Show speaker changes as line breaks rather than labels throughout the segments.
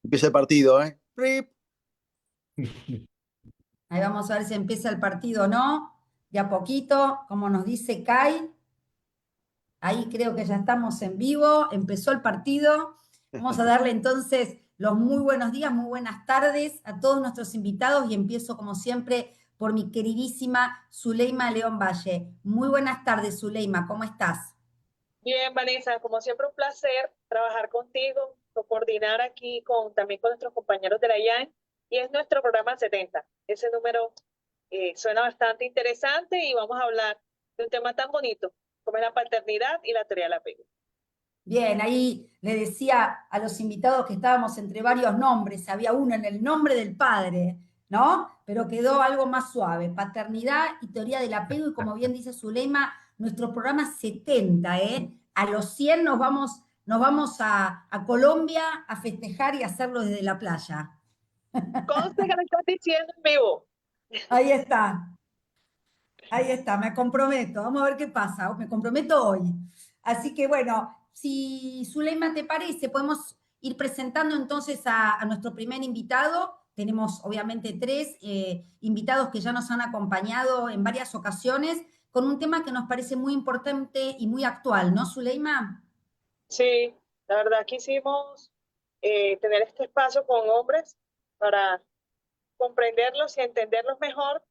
Empieza el partido, ¿eh? ¡Rip!
Ahí vamos a ver si empieza el partido o no. De a poquito, como nos dice Kai, ahí creo que ya estamos en vivo, empezó el partido. Vamos a darle entonces los muy buenos días, muy buenas tardes a todos nuestros invitados y empiezo como siempre por mi queridísima Zuleima León Valle. Muy buenas tardes, Zuleima, ¿cómo estás?
Bien, Vanessa, como siempre un placer trabajar contigo, coordinar aquí también con nuestros compañeros de la IAN, y es nuestro programa 70. Ese número suena bastante interesante y vamos a hablar de un tema tan bonito como es la paternidad y la teoría del apego.
Bien, ahí le decía a los invitados que estábamos entre varios nombres, había uno en el nombre del padre, ¿no? Pero quedó algo más suave, paternidad y teoría del apego, y como bien dice Zuleima, nuestro programa 70, ¿eh? A los 100 nos vamos a Colombia a festejar y a hacerlo desde la playa.
Conste que lo estás diciendo en vivo.
Ahí está. Ahí está, me comprometo. Vamos a ver qué pasa. Me comprometo hoy. Así que bueno, si Zuleima te parece, podemos ir presentando entonces a nuestro primer invitado. Tenemos obviamente tres invitados que ya nos han acompañado en varias ocasiones con un tema que nos parece muy importante y muy actual, ¿no, Zuleima?
Sí, la verdad quisimos tener este espacio con hombres para comprenderlos y entenderlos mejor.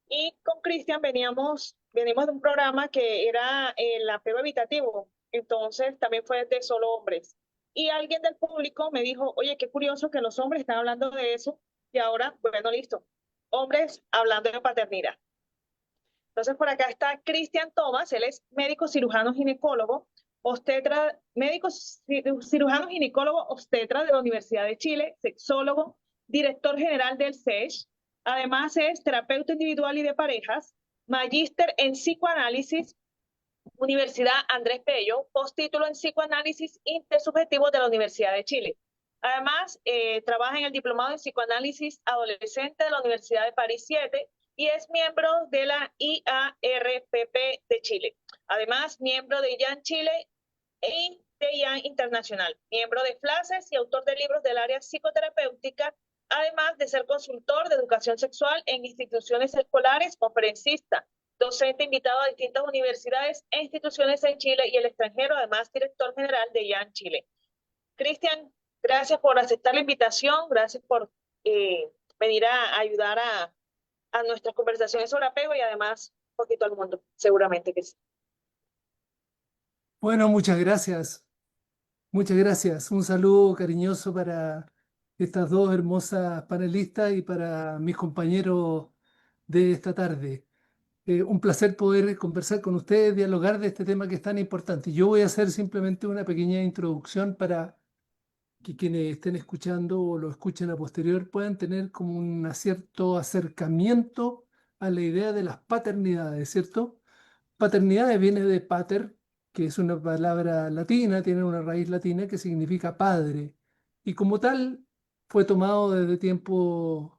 Y con Cristian venimos de un programa que era el apego evitativo, entonces también fue de solo hombres. Y alguien del público me dijo, oye, qué curioso que los hombres están hablando de eso, y ahora, bueno, listo, hombres hablando de paternidad. Entonces por acá está Cristian Thomas, él es médico cirujano ginecólogo, cirujano ginecólogo obstetra de la Universidad de Chile, sexólogo, director general del SESH. Además es terapeuta individual y de parejas, magíster en psicoanálisis, Universidad Andrés Bello, postítulo en psicoanálisis intersubjetivo de la Universidad de Chile. Además, trabaja en el diplomado en psicoanálisis adolescente de la Universidad de París 7 y es miembro de la IARPP de Chile. Además, miembro de IAN Chile y de IAN Internacional, miembro de FLACES y autor de libros del área psicoterapéutica, además de ser consultor de educación sexual en instituciones escolares, conferencista, docente invitado a distintas universidades e instituciones en Chile y el extranjero, además director general de IAN Chile. Cristian, gracias por aceptar la invitación, gracias por venir a ayudar a nuestras conversaciones sobre apego y además un poquito al mundo, seguramente que sí.
Bueno, muchas gracias. Muchas gracias. Un saludo cariñoso para estas dos hermosas panelistas y para mis compañeros de esta tarde. Un placer poder conversar con ustedes, dialogar de este tema que es tan importante. Yo voy a hacer simplemente una pequeña introducción para que quienes estén escuchando o lo escuchen a posterior puedan tener como un cierto acercamiento a la idea de las paternidades, ¿cierto? Paternidades viene de pater, que es una palabra latina, tiene una raíz latina que significa padre. Y como tal, fue tomado desde tiempos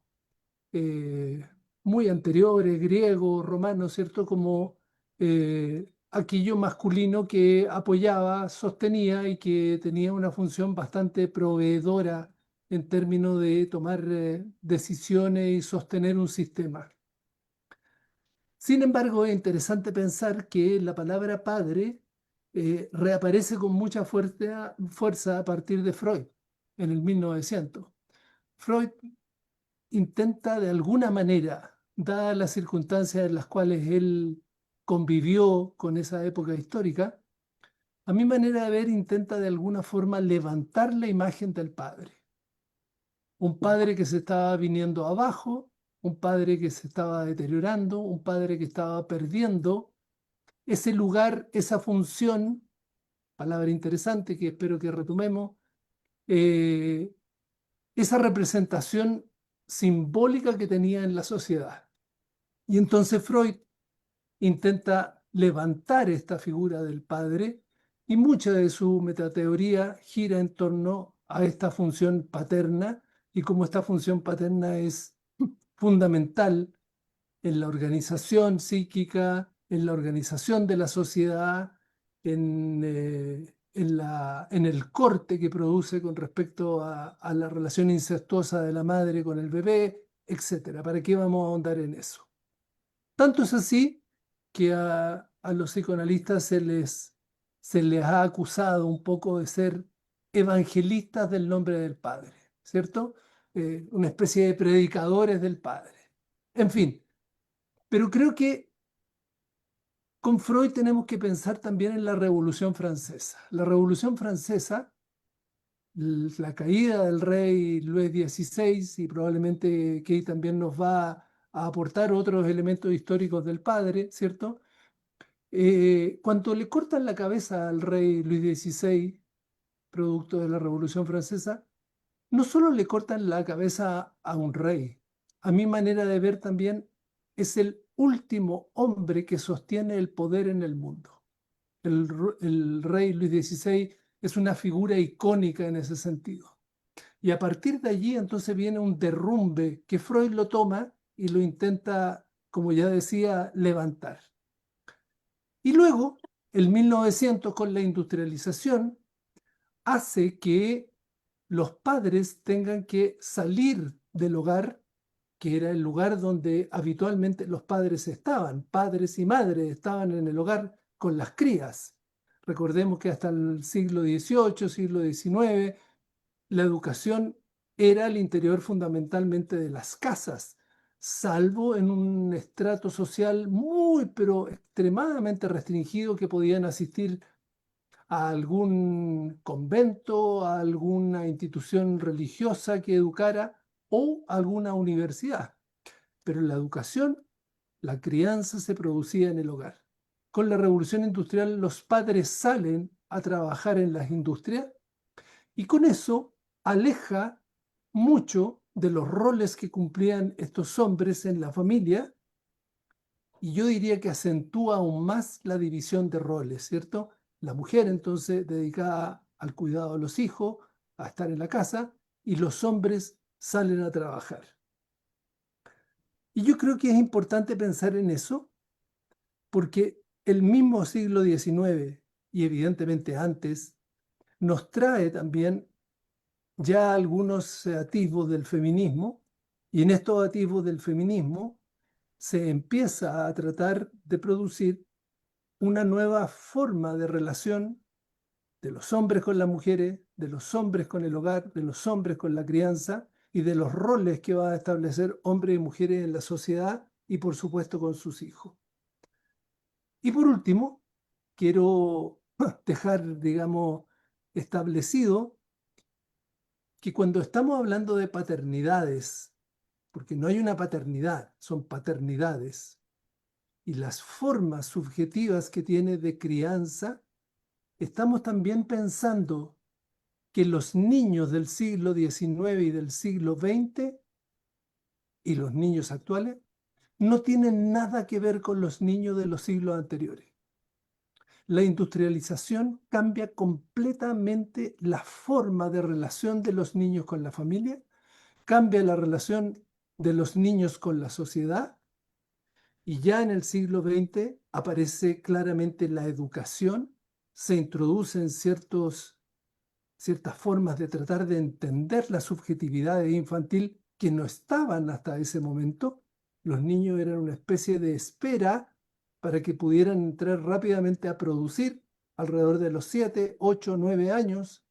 eh, muy anteriores, griego, romano, ¿cierto? Como aquello masculino que apoyaba, sostenía y que tenía una función bastante proveedora en términos de tomar decisiones y sostener un sistema. Sin embargo, es interesante pensar que la palabra padre reaparece con mucha fuerza a partir de Freud, en el 1900. Freud intenta de alguna manera, dadas las circunstancias en las cuales él convivió con esa época histórica, a mi manera de ver, intenta de alguna forma levantar la imagen del padre. Un padre que se estaba viniendo abajo, un padre que se estaba deteriorando, un padre que estaba perdiendo ese lugar, esa función, palabra interesante que espero que retomemos, eh, esa representación simbólica que tenía en la sociedad. Y entonces Freud intenta levantar esta figura del padre y mucha de su metateoría gira en torno a esta función paterna y cómo esta función paterna es fundamental en la organización psíquica, en la organización de la sociedad, en en el corte que produce con respecto a la relación incestuosa de la madre con el bebé, etc. ¿Para qué vamos a ahondar en eso? Tanto es así que a los psicoanalistas se les ha acusado un poco de ser evangelistas del nombre del Padre, ¿cierto? Una especie de predicadores del Padre. En fin, pero creo que con Freud tenemos que pensar también en la Revolución Francesa. La Revolución Francesa, la caída del rey Luis XVI, y probablemente Kay también nos va a aportar otros elementos históricos del padre, ¿cierto? Cuando le cortan la cabeza al rey Luis XVI, producto de la Revolución Francesa, no solo le cortan la cabeza a un rey, a mi manera de ver también es el último hombre que sostiene el poder en el mundo. El rey Luis XVI es una figura icónica en ese sentido. Y a partir de allí entonces viene un derrumbe que Freud lo toma y lo intenta, como ya decía, levantar. Y luego, el 1900, con la industrialización, hace que los padres tengan que salir del hogar, que era el lugar donde habitualmente los padres estaban. Padres y madres estaban en el hogar con las crías. Recordemos que hasta el siglo XVIII, siglo XIX, la educación era al interior fundamentalmente de las casas, salvo en un estrato social muy, pero extremadamente restringido, que podían asistir a algún convento, a alguna institución religiosa que educara o alguna universidad. Pero la educación, la crianza se producía en el hogar. Con la revolución industrial los padres salen a trabajar en las industrias y con eso aleja mucho de los roles que cumplían estos hombres en la familia, y yo diría que acentúa aún más la división de roles, ¿cierto? La mujer entonces dedicada al cuidado de los hijos, a estar en la casa, y los hombres salen a trabajar. Y yo creo que es importante pensar en eso, porque el mismo siglo XIX, y evidentemente antes, nos trae también ya algunos atisbos del feminismo, y en estos atisbos del feminismo se empieza a tratar de producir una nueva forma de relación de los hombres con las mujeres, de los hombres con el hogar, de los hombres con la crianza y de los roles que va a establecer hombres y mujeres en la sociedad y por supuesto con sus hijos. Y por último, quiero dejar, digamos, establecido que cuando estamos hablando de paternidades, porque no hay una paternidad, son paternidades, y las formas subjetivas que tiene de crianza, estamos también pensando que los niños del siglo XIX y del siglo XX y los niños actuales no tienen nada que ver con los niños de los siglos anteriores. La industrialización cambia completamente la forma de relación de los niños con la familia, cambia la relación de los niños con la sociedad, y ya en el siglo XX aparece claramente la educación, se introducen ciertas formas de tratar de entender la subjetividad infantil que no estaban hasta ese momento. Los niños eran una especie de espera para que pudieran entrar rápidamente a producir alrededor de los 7, 8, 9 años,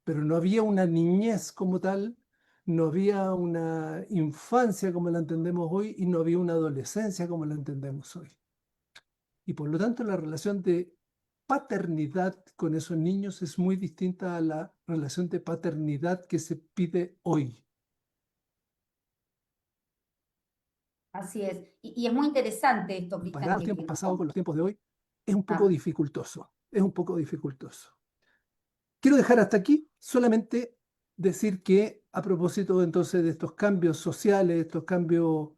pero no había una niñez como tal, no había una infancia como la entendemos hoy y no había una adolescencia como la entendemos hoy. Y por lo tanto la relación de paternidad con esos niños es muy distinta a la relación de paternidad que se pide hoy.
Así es. Y es muy interesante esto, Cristian.
Comparar los tiempos pasados con los tiempos de hoy es un poco dificultoso. Es un poco dificultoso. Quiero dejar hasta aquí, solamente decir que a propósito entonces de estos cambios sociales, estos cambios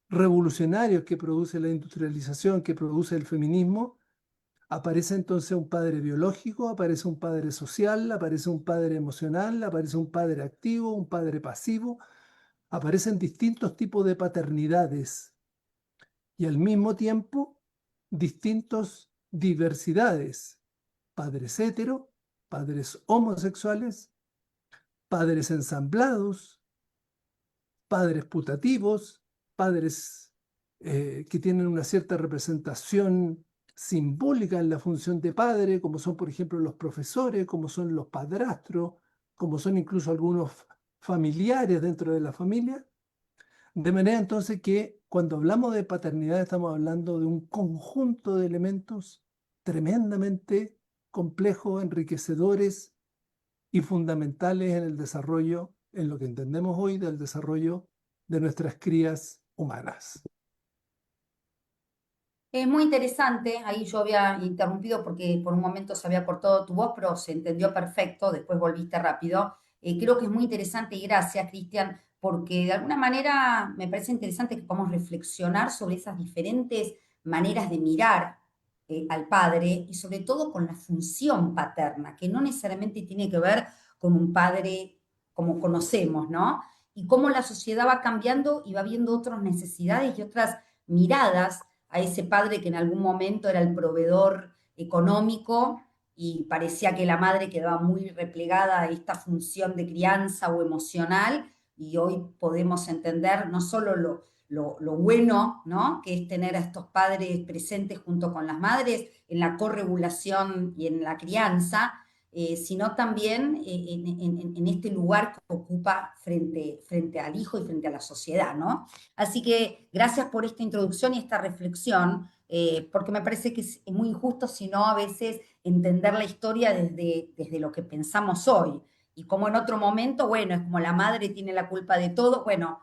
revolucionarios que produce la industrialización, que produce el feminismo, aparece entonces un padre biológico, aparece un padre social, aparece un padre emocional, aparece un padre activo, un padre pasivo, aparecen distintos tipos de paternidades y al mismo tiempo distintas diversidades, padres hetero, padres homosexuales, padres ensamblados, padres putativos, padres que tienen una cierta representación simbólica en la función de padre, como son, por ejemplo, los profesores, como son los padrastros, como son incluso algunos familiares dentro de la familia. De manera entonces que cuando hablamos de paternidad estamos hablando de un conjunto de elementos tremendamente complejos, enriquecedores y fundamentales en el desarrollo, en lo que entendemos hoy del desarrollo de nuestras crías humanas.
Es muy interesante, ahí yo había interrumpido porque por un momento se había cortado tu voz, pero se entendió perfecto, después volviste rápido. Creo que es muy interesante y gracias, Cristian, porque de alguna manera me parece interesante que podamos reflexionar sobre esas diferentes maneras de mirar al padre y sobre todo con la función paterna, que no necesariamente tiene que ver con un padre como conocemos, ¿no? Y cómo la sociedad va cambiando y va viendo otras necesidades y otras miradas a ese padre que en algún momento era el proveedor económico y parecía que la madre quedaba muy replegada a esta función de crianza o emocional, y hoy podemos entender no solo lo bueno, ¿no?, que es tener a estos padres presentes junto con las madres en la corregulación y en la crianza, sino también en este lugar que ocupa frente al hijo y frente a la sociedad, ¿no? Así que gracias por esta introducción y esta reflexión, porque me parece que es muy injusto, sino a veces entender la historia desde lo que pensamos hoy. Y como en otro momento, bueno, es como la madre tiene la culpa de todo, bueno,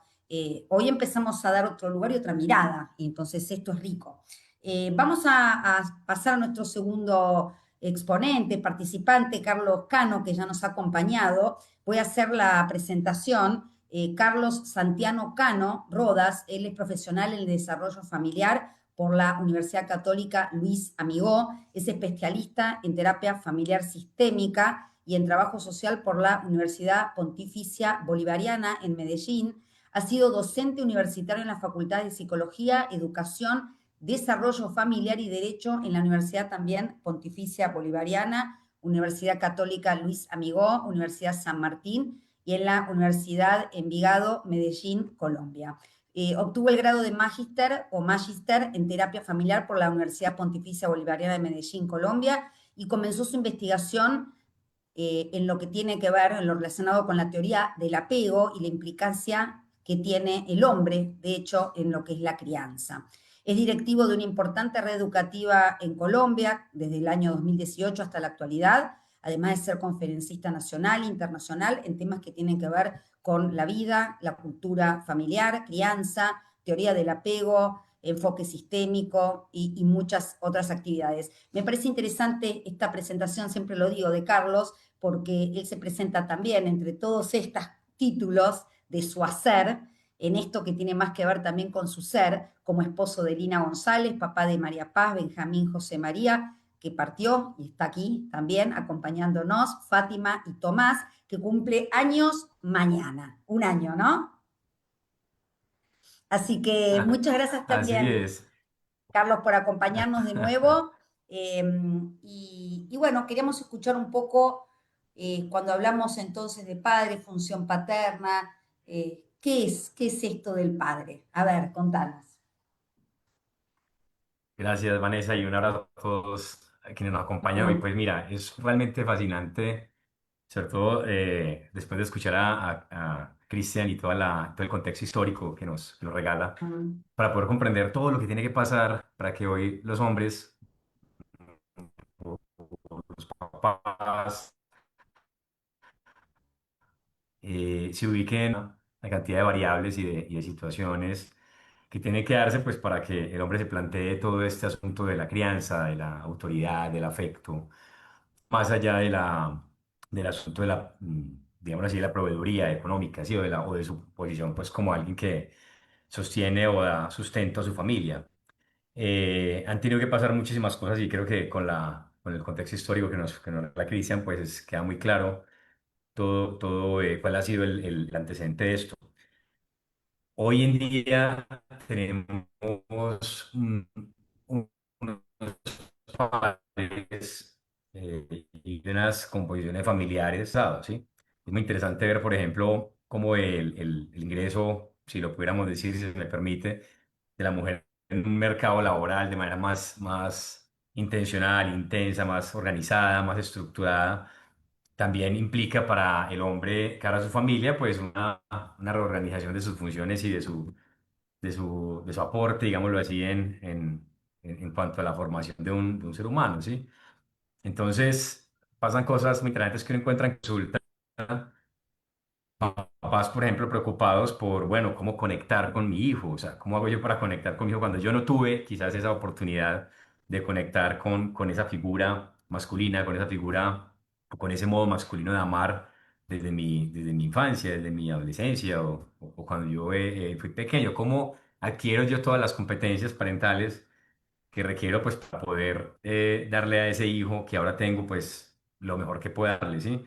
hoy empezamos a dar otro lugar y otra mirada, y entonces esto es rico. Vamos a pasar a nuestro segundo exponente, participante, Carlos Cano, que ya nos ha acompañado. Voy a hacer la presentación. Carlos Santiano Cano Rodas, él es profesional en el desarrollo familiar por la Universidad Católica Luis Amigó, es especialista en terapia familiar sistémica y en trabajo social por la Universidad Pontificia Bolivariana en Medellín. Ha sido docente universitario en la Facultad de Psicología, Educación, Desarrollo Familiar y Derecho en la Universidad también Pontificia Bolivariana, Universidad Católica Luis Amigó, Universidad San Martín y en la Universidad Envigado, Medellín, Colombia. Obtuvo el grado de magíster o magíster en terapia familiar por la Universidad Pontificia Bolivariana de Medellín, Colombia, y comenzó su investigación en lo que tiene que ver, en lo relacionado con la teoría del apego y la implicancia que tiene el hombre, de hecho, en lo que es la crianza. Es directivo de una importante red educativa en Colombia desde el año 2018 hasta la actualidad, además de ser conferencista nacional e internacional en temas que tienen que ver con la vida, la cultura familiar, crianza, teoría del apego, enfoque sistémico y muchas otras actividades. Me parece interesante esta presentación, siempre lo digo, de Carlos, porque él se presenta también entre todos estos títulos de su hacer, en esto que tiene más que ver también con su ser, como esposo de Lina González, papá de María Paz, Benjamín José María, que partió y está aquí también acompañándonos, Fátima y Tomás, que cumple años mañana, un año, ¿no? Así que muchas gracias
Así
también,
es.
Carlos, por acompañarnos de nuevo. Y bueno, queríamos escuchar un poco, cuando hablamos entonces de padre, función paterna, qué es esto del padre? A ver, contanos.
Gracias, Vanessa, y un abrazo a todos a quienes nos acompañan hoy. Pues mira, es realmente fascinante, sobre todo después de escuchar a Cristian y todo el contexto histórico que nos regala,
Mm.
para poder comprender todo lo que tiene que pasar para que hoy los hombres, o los papás, se ubiquen en la cantidad de variables y de situaciones que tiene que darse pues para que el hombre se plantee todo este asunto de la crianza, de la autoridad, del afecto, más allá del asunto de digamos así, de la proveeduría económica, ¿sí? O de su posición pues como alguien que sostiene o da sustento a su familia. Han tenido que pasar muchísimas cosas y creo que con el contexto histórico que nos da Cristian, pues queda muy claro todo cuál ha sido el antecedente de esto. Hoy en día tenemos unos padres y de unas composiciones familiares, ¿sabes? ¿Sí? Es muy interesante ver, por ejemplo, cómo el ingreso, si lo pudiéramos decir, si se me permite, de la mujer en un mercado laboral de manera más intencional, intensa, más organizada, más estructurada, también implica para el hombre, cara a su familia, pues una reorganización de sus funciones y de su aporte, digámoslo así, en cuanto a la formación de un ser humano, ¿sí? Entonces, pasan cosas muy interesantes que uno encuentra en consulta. Papás, por ejemplo, preocupados por, bueno, cómo conectar con mi hijo, o sea, cómo hago yo para conectar con mi hijo cuando yo no tuve quizás esa oportunidad de conectar con esa figura masculina, con esa figura, o con ese modo masculino de amar desde mi infancia, desde mi adolescencia o cuando yo fui pequeño. ¿Cómo adquiero yo todas las competencias parentales que requiero pues para poder darle a ese hijo que ahora tengo pues lo mejor que pueda darle, ¿sí?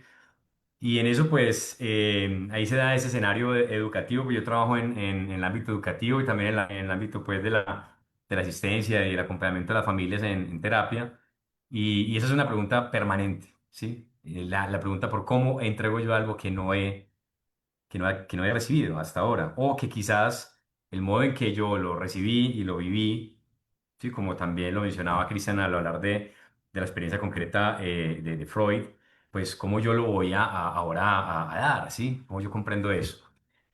Y en eso, pues, ahí se da ese escenario educativo, pues yo trabajo en el ámbito educativo y también en el ámbito, pues, de la asistencia y el acompañamiento de las familias en terapia. Y esa es una pregunta permanente, ¿sí? La pregunta por cómo entrego yo algo que no he recibido hasta ahora, o que quizás el modo en que yo lo recibí y lo viví, ¿sí? Como también lo mencionaba Cristian al hablar de la experiencia concreta de Freud, pues cómo yo lo voy ahora a dar, ¿sí? Cómo yo comprendo eso.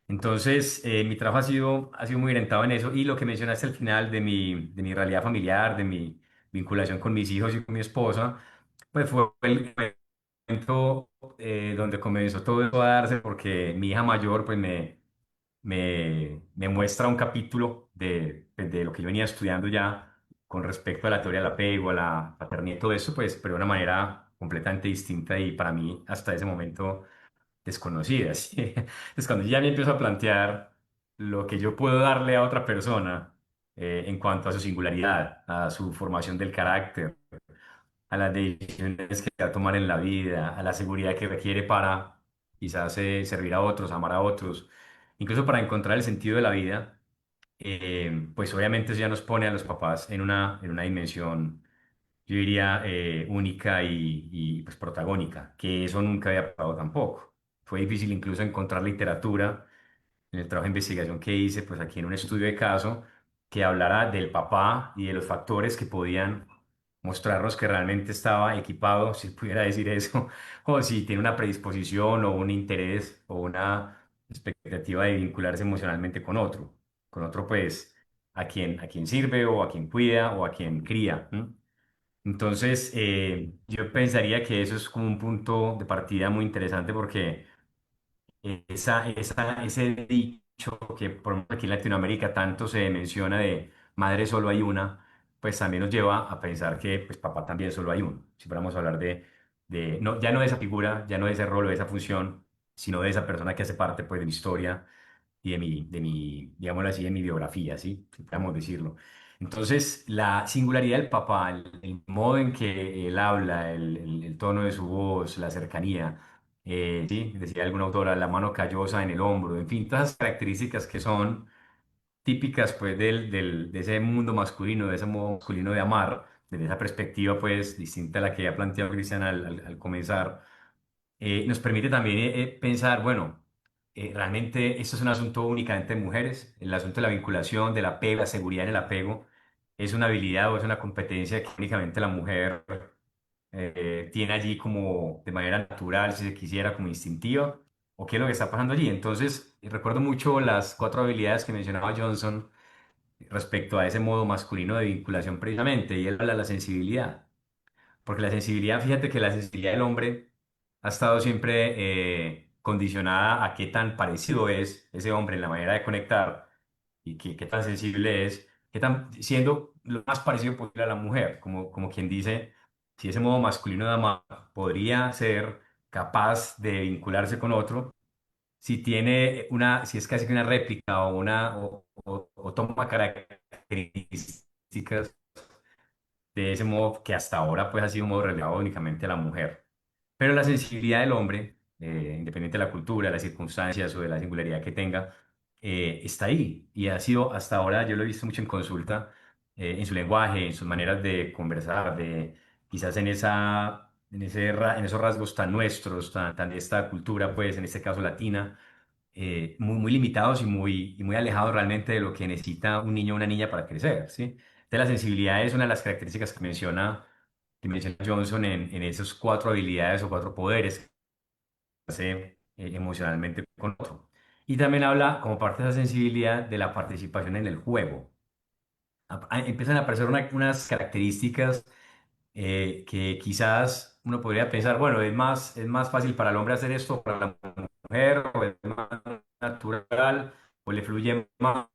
Entonces, mi trabajo ha sido muy orientado en eso y lo que mencionaste al final de mi realidad familiar, de mi vinculación con mis hijos y con mi esposa, pues fue el momento donde comenzó todo eso a darse porque mi hija mayor pues me muestra un capítulo de lo que yo venía estudiando ya con respecto a la teoría del apego, a la paternidad y todo eso, pues, pero de una manera completamente distinta y para mí hasta ese momento desconocida, ¿sí? Entonces, cuando yo ya me empiezo a plantear lo que yo puedo darle a otra persona en cuanto a su singularidad, a su formación del carácter, a las decisiones que va a tomar en la vida, a la seguridad que requiere para quizás servir a otros, amar a otros, incluso para encontrar el sentido de la vida, pues obviamente eso ya nos pone a los papás en una dimensión, yo diría, única y pues protagónica, que eso nunca había pasado tampoco. Fue difícil incluso encontrar literatura en el trabajo de investigación que hice, pues aquí en un estudio de caso, que hablara del papá y de los factores que podían mostrarnos que realmente estaba equipado, si pudiera decir eso, o si tiene una predisposición o un interés o una expectativa de vincularse emocionalmente con otro pues a quien sirve o a quien cuida o a quien cría. ¿M? Entonces, yo pensaría que eso es como un punto de partida muy interesante porque ese dicho que por ejemplo, aquí en Latinoamérica tanto se menciona de madre solo hay una, pues también nos lleva a pensar que pues papá también solo hay uno. Si fuéramos a hablar no, ya no de esa figura, ya no de ese rol o de esa función, sino de esa persona que hace parte pues de mi historia y digámoslo así, de mi biografía, ¿sí? Si podemos decirlo. Entonces, la singularidad del papá, el modo en que él habla, el tono de su voz, la cercanía, sí, decía alguna autora, la mano callosa en el hombro, en fin, todas esas características que son típicas pues de ese mundo masculino, de ese modo masculino de amar, desde esa perspectiva pues distinta a la que ha planteado Cristian al comenzar, nos permite también pensar, bueno, realmente esto es un asunto únicamente de mujeres, el asunto de la vinculación, del apego, la seguridad en el apego, es una habilidad o es una competencia que únicamente la mujer tiene allí como de manera natural, si se quisiera, como instintiva, o qué es lo que está pasando allí. Entonces, recuerdo mucho las 4 habilidades que mencionaba Johnson respecto a ese modo masculino de vinculación precisamente, y él habla de la sensibilidad. Porque la sensibilidad, fíjate que la sensibilidad del hombre ha estado siempre condicionada a qué tan parecido es ese hombre en la manera de conectar y qué tan sensible es, siendo lo más parecido posible a la mujer, como quien dice, si ese modo masculino de amar podría ser capaz de vincularse con otro, si es casi que una réplica o toma características de ese modo que hasta ahora pues ha sido un modo relegado únicamente a la mujer. Pero la sensibilidad del hombre, independiente de la cultura, de las circunstancias o de la singularidad que tenga, está ahí y ha sido hasta ahora, yo lo he visto mucho en consulta, en su lenguaje, en sus maneras de conversar, quizás en esa en esos rasgos tan nuestros, tan de esta cultura, pues en este caso latina, muy limitados y muy alejados realmente de lo que necesita un niño o una niña para crecer, ¿sí? Entonces, la sensibilidad es una de las características que menciona Johnson en esas cuatro habilidades o cuatro poderes que hace emocionalmente con otro. Y también habla, como parte de esa sensibilidad, de la participación en el juego. Empiezan a aparecer unas características que quizás uno podría pensar, bueno, es más fácil para el hombre hacer esto, para la mujer, o es más natural, o le fluye más,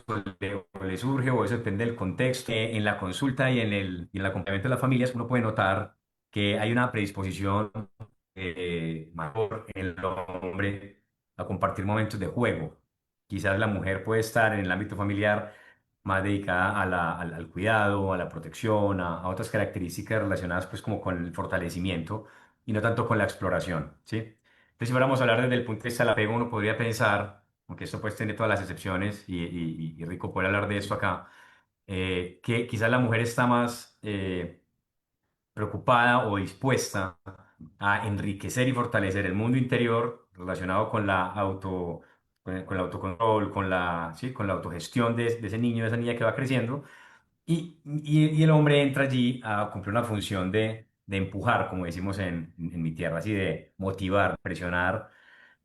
o le surge, o eso depende del contexto. En la consulta y en el acompañamiento de las familias, uno puede notar que hay una predisposición mayor en el hombre a compartir momentos de juego. Quizás la mujer puede estar en el ámbito familiar más dedicada al cuidado, a la protección, a otras características relacionadas pues como con el fortalecimiento y no tanto con la exploración, ¿sí? Entonces, si fuéramos a hablar desde el punto de vista del apego, uno podría pensar, aunque esto pues tiene todas las excepciones y rico poder hablar de esto acá, que quizás la mujer está más preocupada o dispuesta a enriquecer y fortalecer el mundo interior relacionado con el autocontrol, sí, con la autogestión de ese niño, de esa niña que va creciendo, y el hombre entra allí a cumplir una función de empujar, como decimos en mi tierra, así de motivar, presionar,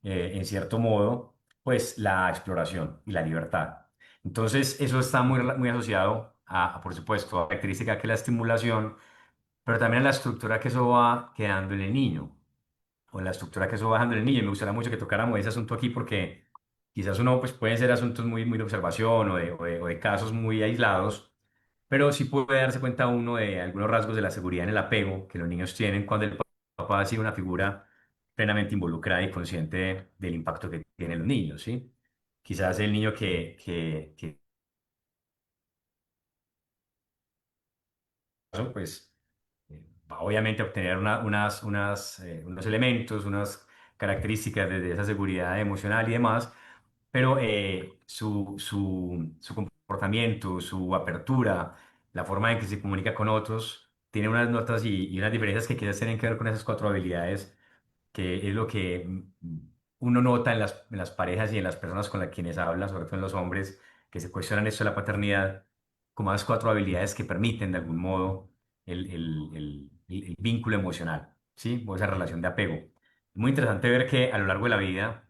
en cierto modo, pues la exploración y la libertad. Entonces, eso está muy asociado por supuesto, a la característica que es la estimulación, pero también a la estructura que eso va quedando en el niño, o la estructura que eso va dejando en el niño. Y me gustaría mucho que tocáramos ese asunto aquí porque quizás uno, pues pueden ser asuntos muy de observación o de casos muy aislados, pero sí puede darse cuenta uno de algunos rasgos de la seguridad en el apego que los niños tienen cuando el papá ha sido una figura plenamente involucrada y consciente del impacto que tienen los niños, ¿sí? Quizás el niño que pues va obviamente a obtener unos elementos, unas características de esa seguridad emocional y demás, pero su comportamiento, su apertura, la forma en que se comunica con otros, tiene unas notas y unas diferencias que quizás tienen que ver con esas cuatro habilidades, que es lo que uno nota en las parejas y en las personas con las quienes habla, sobre todo en los hombres, que se cuestionan esto de la paternidad, como las cuatro habilidades que permiten de algún modo el vínculo emocional, ¿sí? O esa relación de apego. Muy interesante ver que a lo largo de la vida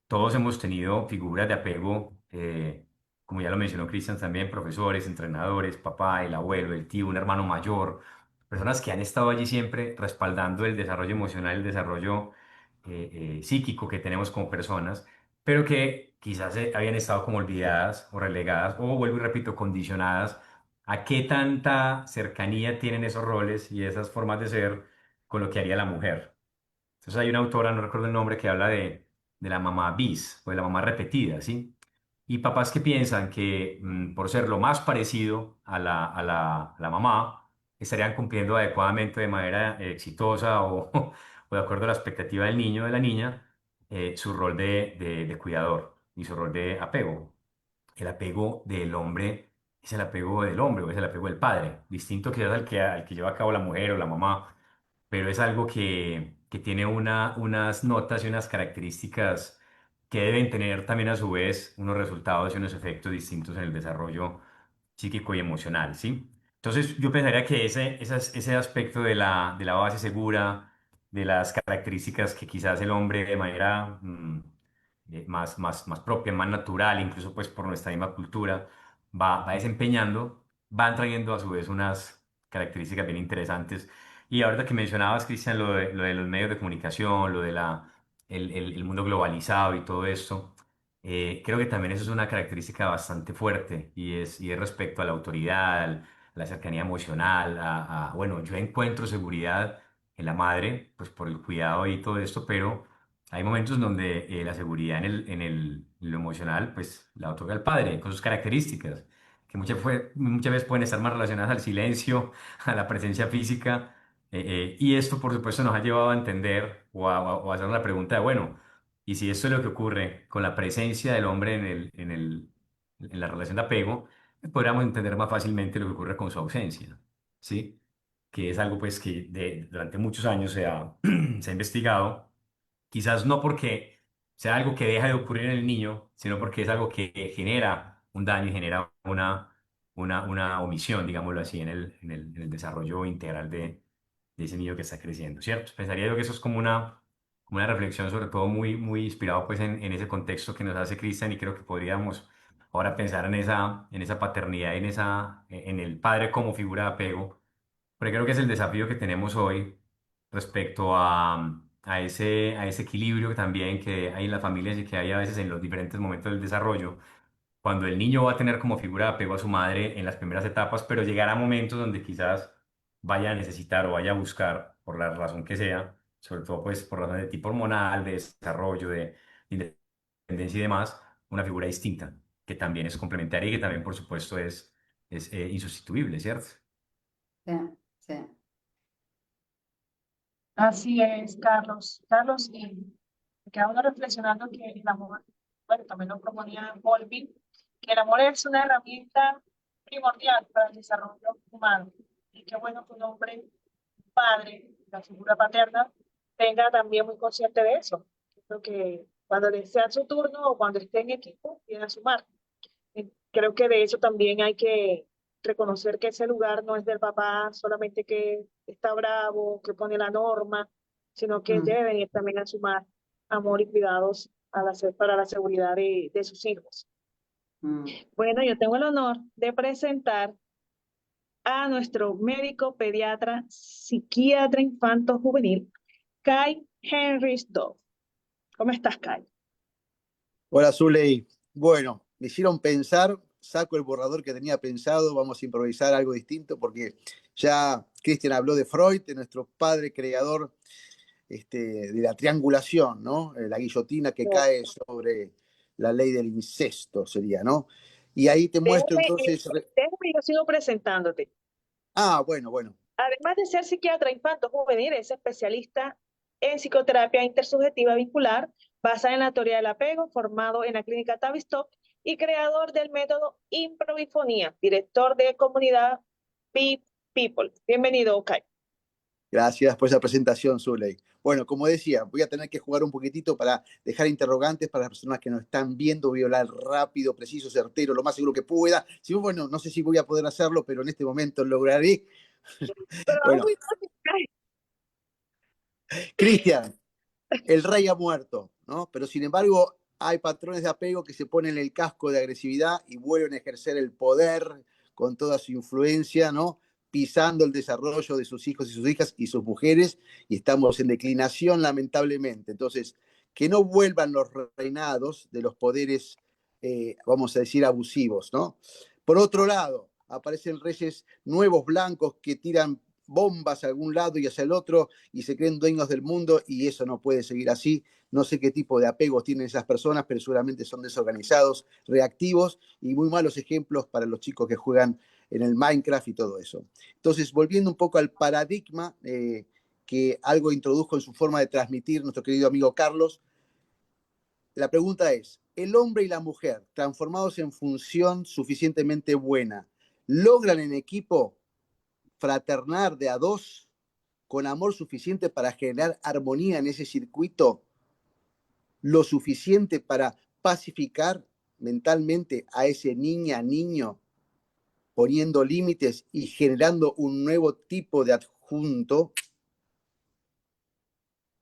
todos hemos tenido figuras de apego, como ya lo mencionó Cristian también, profesores, entrenadores, papá, el abuelo, el tío, un hermano mayor, personas que han estado allí siempre respaldando el desarrollo emocional, el desarrollo psíquico que tenemos como personas, pero que quizás habían estado como olvidadas o relegadas, o vuelvo y repito, condicionadas a qué tanta cercanía tienen esos roles y esas formas de ser con lo que haría la mujer. Entonces hay una autora, no recuerdo el nombre, que habla de la mamá bis, o de la mamá repetida, ¿sí? Y papás que piensan que por ser lo más parecido a la mamá, estarían cumpliendo adecuadamente de manera exitosa o de acuerdo a la expectativa del niño o de la niña, su rol de cuidador y su rol de apego. El apego del hombre es el apego del hombre o es el apego del padre, distinto quizás al que lleva a cabo la mujer o la mamá, pero es algo que tiene unas notas y unas características que deben tener también a su vez unos resultados y unos efectos distintos en el desarrollo psíquico y emocional, ¿sí? Entonces yo pensaría que ese aspecto de la base segura, de las características que quizás el hombre de manera más propia, más natural, incluso pues por nuestra misma cultura, va desempeñando, van trayendo a su vez unas características bien interesantes. Y ahorita que mencionabas, Cristian, lo de los medios de comunicación, lo de el mundo globalizado y todo esto, creo que también eso es una característica bastante fuerte y es respecto a la autoridad, a la cercanía emocional, bueno, yo encuentro seguridad en la madre, pues por el cuidado y todo esto, pero hay momentos en donde la seguridad en lo emocional, pues la otorga el padre, con sus características, que muchas veces pueden estar más relacionadas al silencio, a la presencia física, y esto, por supuesto, nos ha llevado a entender o a hacer la pregunta de, bueno, y si esto es lo que ocurre con la presencia del hombre en la relación de apego, podríamos entender más fácilmente lo que ocurre con su ausencia, ¿sí? que es algo pues que durante muchos años se ha investigado, quizás no porque sea algo que deja de ocurrir en el niño, sino porque es algo que genera un daño y genera una omisión, digámoslo así, en el desarrollo integral de ese niño que está creciendo, ¿cierto? Pensaría yo que eso es como una reflexión sobre todo muy inspirado pues en ese contexto que nos hace Cristian y creo que podríamos ahora pensar en esa paternidad, en el padre como figura de apego, porque creo que es el desafío que tenemos hoy respecto a ese equilibrio también que hay en las familias y que hay a veces en los diferentes momentos del desarrollo, cuando el niño va a tener como figura de apego a su madre en las primeras etapas, pero llegará momentos donde quizás vaya a necesitar o vaya a buscar, por la razón que sea, sobre todo pues por razones de tipo hormonal, de desarrollo, de independencia y demás, una figura distinta, que también es complementaria y que también, por supuesto, es insustituible, ¿cierto?
Sí, sí.
Así es, Carlos. Carlos, y me queda uno reflexionando que el amor, bueno, también lo proponía Volpi, que el amor es una herramienta primordial para el desarrollo humano. Y qué bueno que un hombre, un padre, la figura paterna, tenga también muy consciente de eso. Creo que cuando le sea su turno o cuando esté en equipo, viene a sumar. Creo que de eso también hay que reconocer que ese lugar no es del papá solamente que está bravo, que pone la norma, sino que
Mm,
debe venir también a sumar amor y cuidados para la seguridad de sus hijos.
mm.
Bueno, yo tengo el honor de presentar a nuestro médico pediatra, psiquiatra infanto juvenil, Kai Henry Dove. ¿Cómo estás, Kai?
Hola, Zuley. Bueno, me hicieron pensar, saco el borrador que tenía pensado, vamos a improvisar algo distinto porque ya Cristian habló de Freud, de nuestro padre creador de la triangulación, ¿no? La guillotina que cae sobre la ley del incesto sería, ¿no? Y ahí te muestro
Déjame,
entonces...
déjame, yo sigo presentándote.
Ah, bueno, bueno.
Además de ser psiquiatra infanto juvenil, es especialista en psicoterapia intersubjetiva vincular, basada en la teoría del apego, formado en la clínica Tavistock y creador del método improvifonía, director de comunidad Be People. Bienvenido, Kai.
Gracias por esa presentación, Zuley. Bueno, como decía, voy a tener que jugar un poquitito para dejar interrogantes para las personas que nos están viendo. Voy a hablar rápido, preciso, certero, lo más seguro que pueda. Si, bueno, no sé si voy a poder hacerlo, pero en este momento lograré.
Pero
Bueno,
muy fácil, Kai.
Cristian, el rey ha muerto, ¿no? Pero sin embargo, hay patrones de apego que se ponen el casco de agresividad y vuelven a ejercer el poder con toda su influencia, ¿no? Pisando el desarrollo de sus hijos y sus hijas y sus mujeres, y estamos en declinación, lamentablemente. Entonces, que no vuelvan los reinados de los poderes, vamos a decir, abusivos, ¿no? Por otro lado, aparecen reyes nuevos blancos que tiran bombas a algún lado y hacia el otro y se creen dueños del mundo y eso no puede seguir así. No sé qué tipo de apegos tienen esas personas, pero seguramente son desorganizados, reactivos y muy malos ejemplos para los chicos que juegan en el Minecraft y todo eso. Entonces, volviendo un poco al paradigma que algo introdujo en su forma de transmitir nuestro querido amigo Carlos, la pregunta es, ¿el hombre y la mujer, transformados en función suficientemente buena, logran en equipo fraternar de a dos con amor suficiente para generar armonía en ese circuito, lo suficiente para pacificar mentalmente a ese niño, poniendo límites y generando un nuevo tipo de adjunto,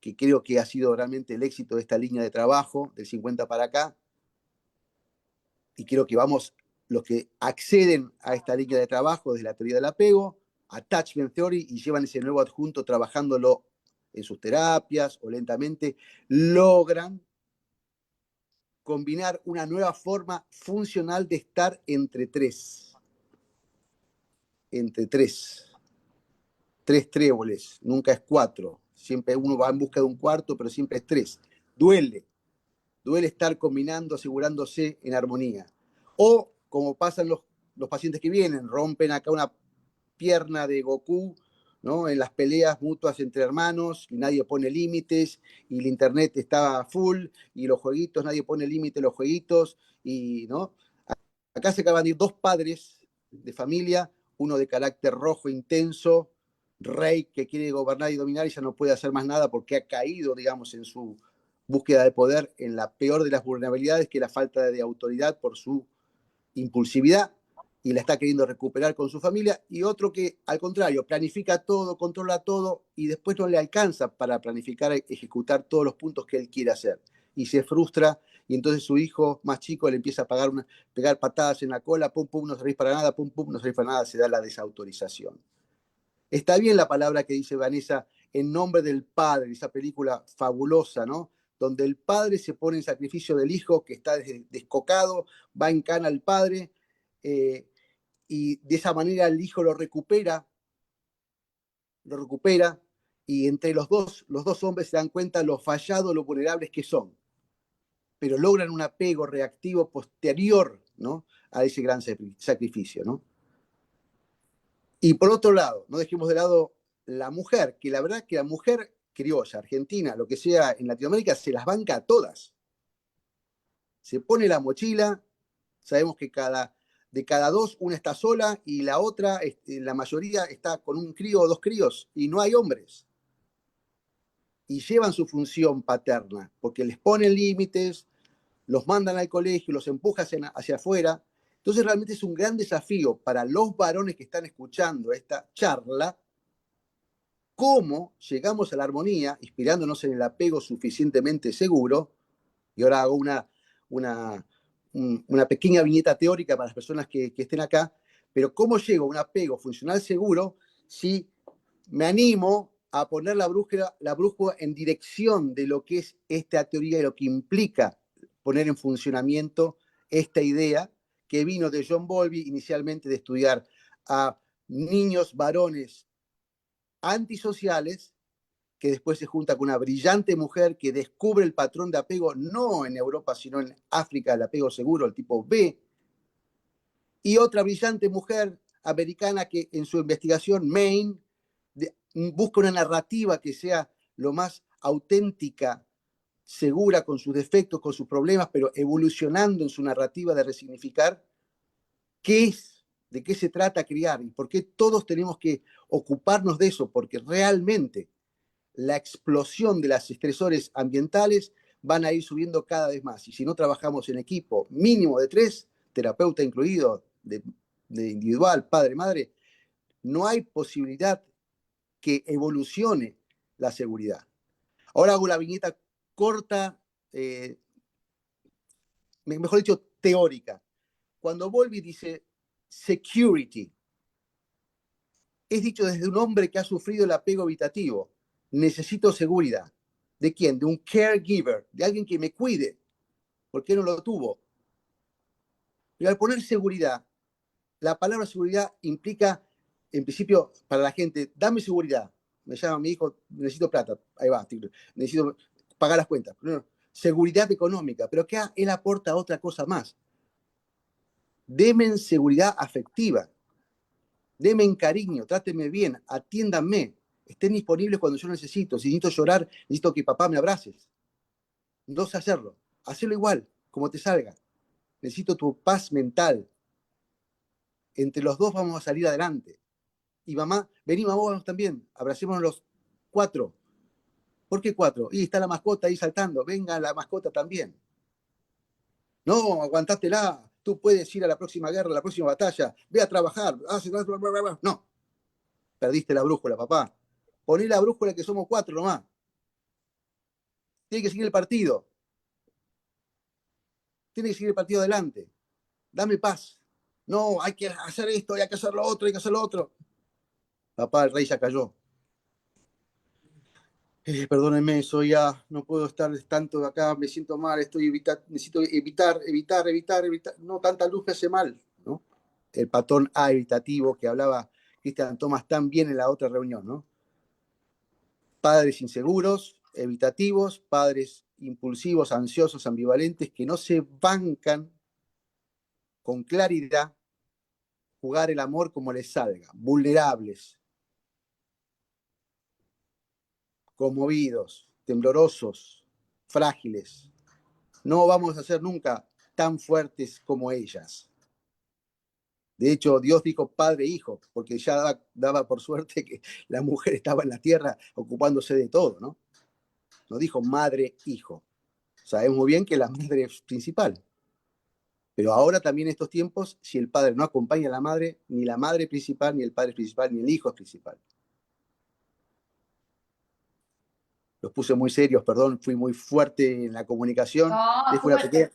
que creo que ha sido realmente el éxito de esta línea de trabajo del 50 para acá, y creo que vamos, los que acceden a esta línea de trabajo desde la teoría del apego, Attachment Theory, y llevan ese nuevo adjunto trabajándolo en sus terapias o lentamente, logran combinar una nueva forma funcional de estar entre tres. Entre tres. Tres tréboles, nunca es cuatro. Siempre uno va en busca de un cuarto, pero siempre es tres. Duele. Duele estar combinando, asegurándose en armonía. O, como pasan los pacientes que vienen, rompen acá una pierna de Goku, ¿no? En las peleas mutuas entre hermanos, y nadie pone límites, y el internet está full, y los jueguitos, nadie pone límite a los jueguitos, y ¿no? Acá se acaban de ir dos padres de familia, uno de carácter rojo intenso, rey que quiere gobernar y dominar y ya no puede hacer más nada porque ha caído, digamos, en su búsqueda de poder en la peor de las vulnerabilidades, que es la falta de autoridad por su impulsividad, y la está queriendo recuperar con su familia, y otro que, al contrario, planifica todo, controla todo, y después no le alcanza para planificar y ejecutar todos los puntos que él quiere hacer. Y se frustra, y entonces su hijo más chico le empieza a pegar patadas en la cola, pum, pum, no servís para nada, pum, pum, no servís para nada, se da la desautorización. Está bien la palabra que dice Vanessa, en nombre del Padre, esa película fabulosa, ¿no? Donde el padre se pone en sacrificio del hijo que está descocado, va en cana al padre, y de esa manera el hijo lo recupera, y entre los dos hombres se dan cuenta lo fallados, lo vulnerables que son, pero logran un apego reactivo posterior, ¿no?, a ese gran sacrificio, ¿no? Y por otro lado, no dejemos de lado la mujer, que la verdad que la mujer criolla, argentina, lo que sea en Latinoamérica, se las banca a todas. Se pone la mochila, sabemos que de cada dos, una está sola y la otra, la mayoría está con un crío o dos críos, y no hay hombres. Y llevan su función paterna, porque les ponen límites, los mandan al colegio, los empujan hacia afuera. Entonces realmente es un gran desafío para los varones que están escuchando esta charla, cómo llegamos a la armonía, inspirándonos en el apego suficientemente seguro. Y ahora hago una pequeña viñeta teórica para las personas que estén acá, pero cómo llego a un apego funcional seguro si me animo a poner la brújula en dirección de lo que es esta teoría y lo que implica poner en funcionamiento esta idea que vino de John Bowlby, inicialmente de estudiar a niños varones antisociales, que después se junta con una brillante mujer que descubre el patrón de apego, no en Europa, sino en África, el apego seguro, el tipo B, y otra brillante mujer americana que en su investigación, Maine, busca una narrativa que sea lo más auténtica, segura, con sus defectos, con sus problemas, pero evolucionando en su narrativa de resignificar qué es, de qué se trata criar y por qué todos tenemos que ocuparnos de eso, porque realmente la explosión de los estresores ambientales van a ir subiendo cada vez más. Y si no trabajamos en equipo mínimo de 3, terapeuta incluido, de individual, padre, madre, no hay posibilidad que evolucione la seguridad. Ahora hago la viñeta corta, mejor dicho, teórica. Cuando Bowlby dice security, es dicho desde un hombre que ha sufrido el apego evitativo. Necesito seguridad. ¿De quién? De un caregiver, de alguien que me cuide. ¿Por qué no lo tuvo? Pero al poner seguridad, la palabra seguridad implica, en principio, para la gente, dame seguridad. Me llama mi hijo, necesito plata. Ahí va, necesito pagar las cuentas. No, seguridad económica. Pero que él aporta otra cosa más. Deme seguridad afectiva. Deme cariño, tráteme bien, atiéndanme. Estén disponibles cuando yo necesito. Si necesito llorar, necesito que papá me abraces. No sé hacerlo. Hacelo igual, como te salga. Necesito tu paz mental. Entre los dos vamos a salir adelante. Y mamá, vení mamá, vamos también. Abracémonos los 4. ¿Por qué 4? Y está la mascota ahí saltando. Venga la mascota también. No, aguantátela. Tú puedes ir a la próxima guerra, a la próxima batalla. Ve a trabajar. No. Perdiste la brújula, papá. Poné la brújula que somos 4 nomás. Tiene que seguir el partido. Tiene que seguir el partido adelante. Dame paz. No, hay que hacer esto, hay que hacer lo otro, hay que hacer lo otro. Papá, el rey ya cayó. Perdónenme, soy ya, no puedo estar tanto acá, me siento mal, necesito evitar. No, tanta luz me hace mal, ¿no? El patrón A evitativo que hablaba Christian Thomas tan bien en la otra reunión, ¿no? Padres inseguros, evitativos, padres impulsivos, ansiosos, ambivalentes, que no se bancan con claridad jugar el amor como les salga, vulnerables, conmovidos, temblorosos, frágiles. No vamos a ser nunca tan fuertes como ellas. De hecho, Dios dijo padre e hijo, porque ya daba por suerte que la mujer estaba en la tierra ocupándose de todo, ¿no? No dijo madre, hijo. Sabemos muy bien que la madre es principal. Pero ahora también en estos tiempos, si el padre no acompaña a la madre, ni la madre principal, ni el padre principal, ni el hijo es principal. Los puse muy serios, perdón, fui muy fuerte en la comunicación.
No,
Les fue una pequeña...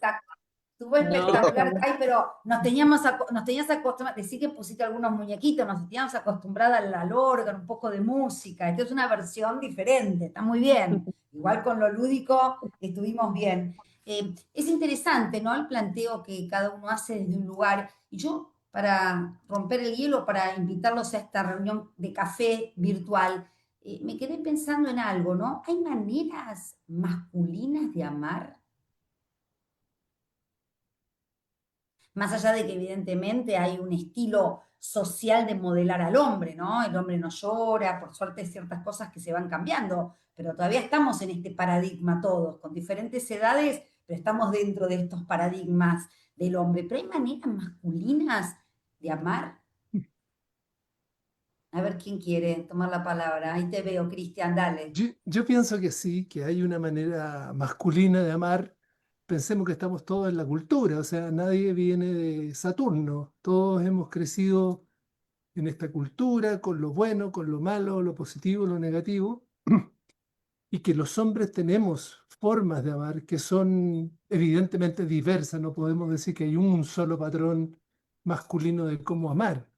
estuvo
No,
espectacular. Ay, pero nos tenías acostumbrados, decí que pusiste algunos muñequitos, nos teníamos acostumbrada al órgano, un poco de música. Esta es una versión diferente, está muy bien. Igual con lo lúdico estuvimos bien. Es interesante, ¿no? El planteo que cada uno hace desde un lugar. Y yo, para romper el hielo, para invitarlos a esta reunión de café virtual, me quedé pensando en algo, ¿no? ¿Hay maneras masculinas de amar? Más allá de que evidentemente hay un estilo social de modelar al hombre, ¿no? El hombre no llora, por suerte hay ciertas cosas que se van cambiando, pero todavía estamos en este paradigma todos, con diferentes edades, pero estamos dentro de estos paradigmas del hombre. Pero hay maneras masculinas de amar. A ver quién quiere tomar la palabra. Ahí te veo, Cristian, dale.
Yo pienso que sí, que hay una manera masculina de amar. Pensemos que estamos todos en la cultura, o sea, nadie viene de Saturno. Todos hemos crecido en esta cultura, con lo bueno, con lo malo, lo positivo, lo negativo, y que los hombres tenemos formas de amar que son evidentemente diversas. No podemos decir que hay un solo patrón masculino de cómo amar.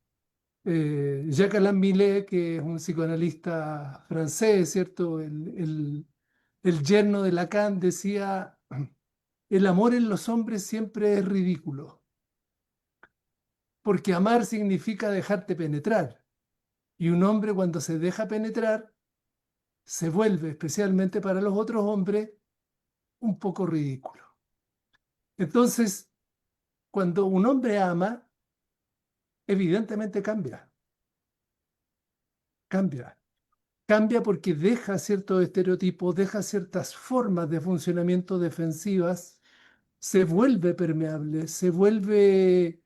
Jacques Alain Millet, que es un psicoanalista francés, ¿cierto? El yerno de Lacan decía, el amor en los hombres siempre es ridículo, porque amar significa dejarte penetrar, y un hombre cuando se deja penetrar se vuelve, especialmente para los otros hombres, un poco ridículo. Entonces, cuando un hombre ama, evidentemente cambia. Cambia porque deja ciertos estereotipos, deja ciertas formas de funcionamiento defensivas, se vuelve permeable, se vuelve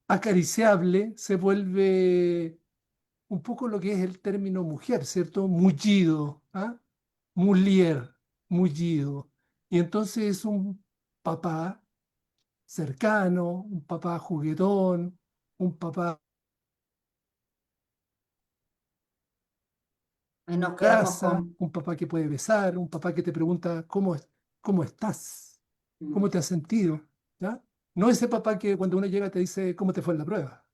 acariciable, se vuelve un poco lo que es el término mujer, ¿cierto? Mullido, ¿ah? Mulier, mullido. Y entonces es un papá cercano, un papá juguetón, un papá
Nos quedamos
abraza,
con...
un papá que puede besar, un papá que te pregunta cómo estás, cómo te has sentido, ¿ya? No ese papá que cuando uno llega te dice cómo te fue en la prueba,